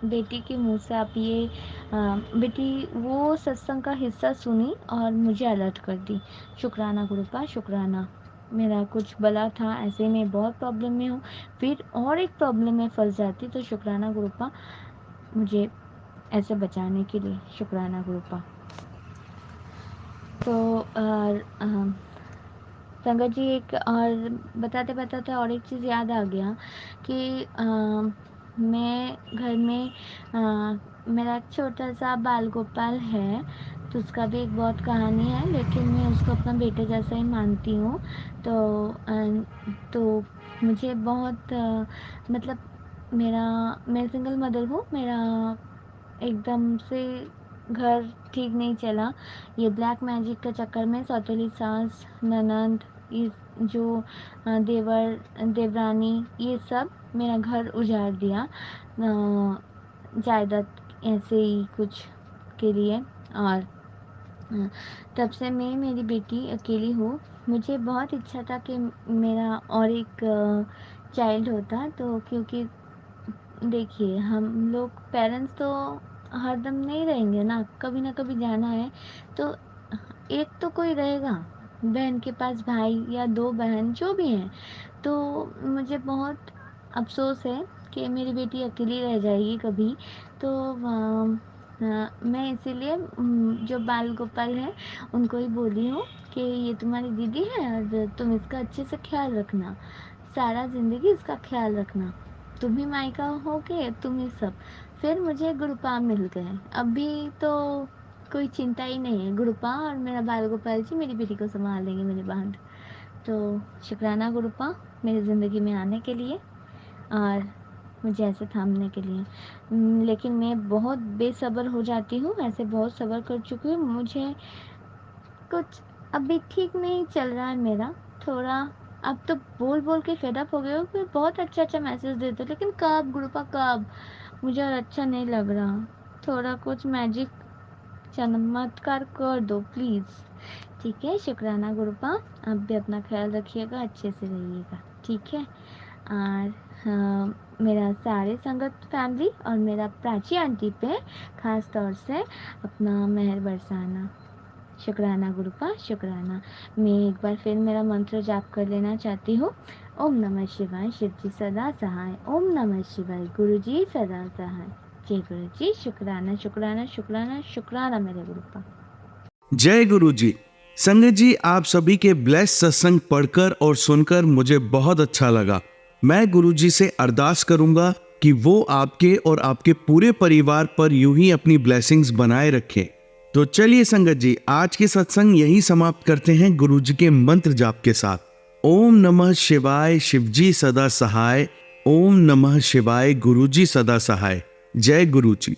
B: बेटी के मुँह से आप ये बेटी वो सत्संग का हिस्सा सुनी और मुझे अलर्ट कर दी। शुक्राना गुरुपा, शुक्राना। मेरा कुछ भला था, ऐसे में बहुत प्रॉब्लम में हूँ, फिर और एक प्रॉब्लम में फँस जाती, तो शुक्राना गुरुपा मुझे ऐसे बचाने के लिए, शुक्राना गुरुपा। तो संगत जी, एक और बताते बताते और एक चीज़ याद आ गया कि मैं घर में मेरा एक छोटा सा बाल गोपाल है, तो उसका भी एक बहुत कहानी है, लेकिन मैं उसको अपना बेटे जैसा ही मानती हूँ। तो मुझे बहुत मतलब मैं सिंगल मदर हूँ, मेरा एकदम से घर ठीक नहीं चला। ये ब्लैक मैजिक के चक्कर में सौतेली सास, ननंद, ये जो देवरानी, ये सब मेरा घर उजाड़ दिया जायदाद ऐसे ही कुछ के लिए। और तब से मैं मेरी बेटी अकेली हूँ। मुझे बहुत इच्छा था कि मेरा और एक चाइल्ड होता, तो क्योंकि देखिए हम लोग पेरेंट्स तो हरदम नहीं रहेंगे ना कभी जाना है, तो एक तो कोई रहेगा, बहन के पास भाई या 2 बहन जो भी हैं। तो मुझे बहुत अफ़सोस है कि मेरी बेटी अकेली रह जाएगी कभी। तो मैं इसीलिए जो बाल गोपाल है उनको ही बोली हूँ कि ये तुम्हारी दीदी है और तुम इसका अच्छे से ख्याल रखना, सारा ज़िंदगी इसका ख्याल रखना। तुम ही मायका होगे, तुम ही सब। फिर मुझे गुरुपा मिल गए, अभी तो कोई चिंता ही नहीं है, गुरुपा और मेरा बाल गोपाल जी मेरी बेटी को संभाल लेंगे मेरे बाद। तो शुक्राना गुरुपा मेरी ज़िंदगी में आने के लिए और मुझे ऐसे थामने के लिए। लेकिन मैं बहुत बेसब्र हो जाती हूँ, ऐसे बहुत सब्र कर चुकी हूँ। मुझे कुछ अभी ठीक नहीं चल रहा है मेरा, थोड़ा अब तो बोल के फेड अप हो गए हो। फिर बहुत अच्छा मैसेज देते हो, लेकिन कब गुरुपा कब, मुझे और अच्छा नहीं लग रहा। थोड़ा कुछ मैजिक चमत्कार कर दो प्लीज़। ठीक है, शुक्राना गुरुपा, आप भी अपना ख्याल रखिएगा, अच्छे से रहिएगा, ठीक है। और मेरा सारे संगत फैमिली और मेरा प्राची आंटी पे ख़ास तौर से अपना मेहर बरसाना। शुक्राना गुरुपा, शुक्राना। मैं एक बार फिर मेरा मंत्र जाप कर लेना चाहती हूँ। ओम नमः शिवाय, शिव जी सदा सहाय। ओम नमः शिवाय, गुरु जी सदा सहाय। जय गुरु जी, शुक्राना शुक्राना शुक्राना शुक्राना मेरे गुरुपा।
A: जय गुरु जी। संगत जी, आप सभी के ब्लेस सत्संग पढ़कर और सुनकर मुझे बहुत अच्छा लगा। मैं गुरु जी से अरदास करूंगा कि वो आपके और आपके पूरे परिवार पर यूं ही अपनी ब्लेसिंग्स बनाए रखें। तो चलिए संगत जी, आज के सत्संग यही समाप्त करते हैं गुरु जी के मंत्र जाप के साथ। ओम नमः शिवाय, शिवजी सदा सहाय। ओम नमः शिवाय, गुरु जी सदा सहाय। जय गुरु जी।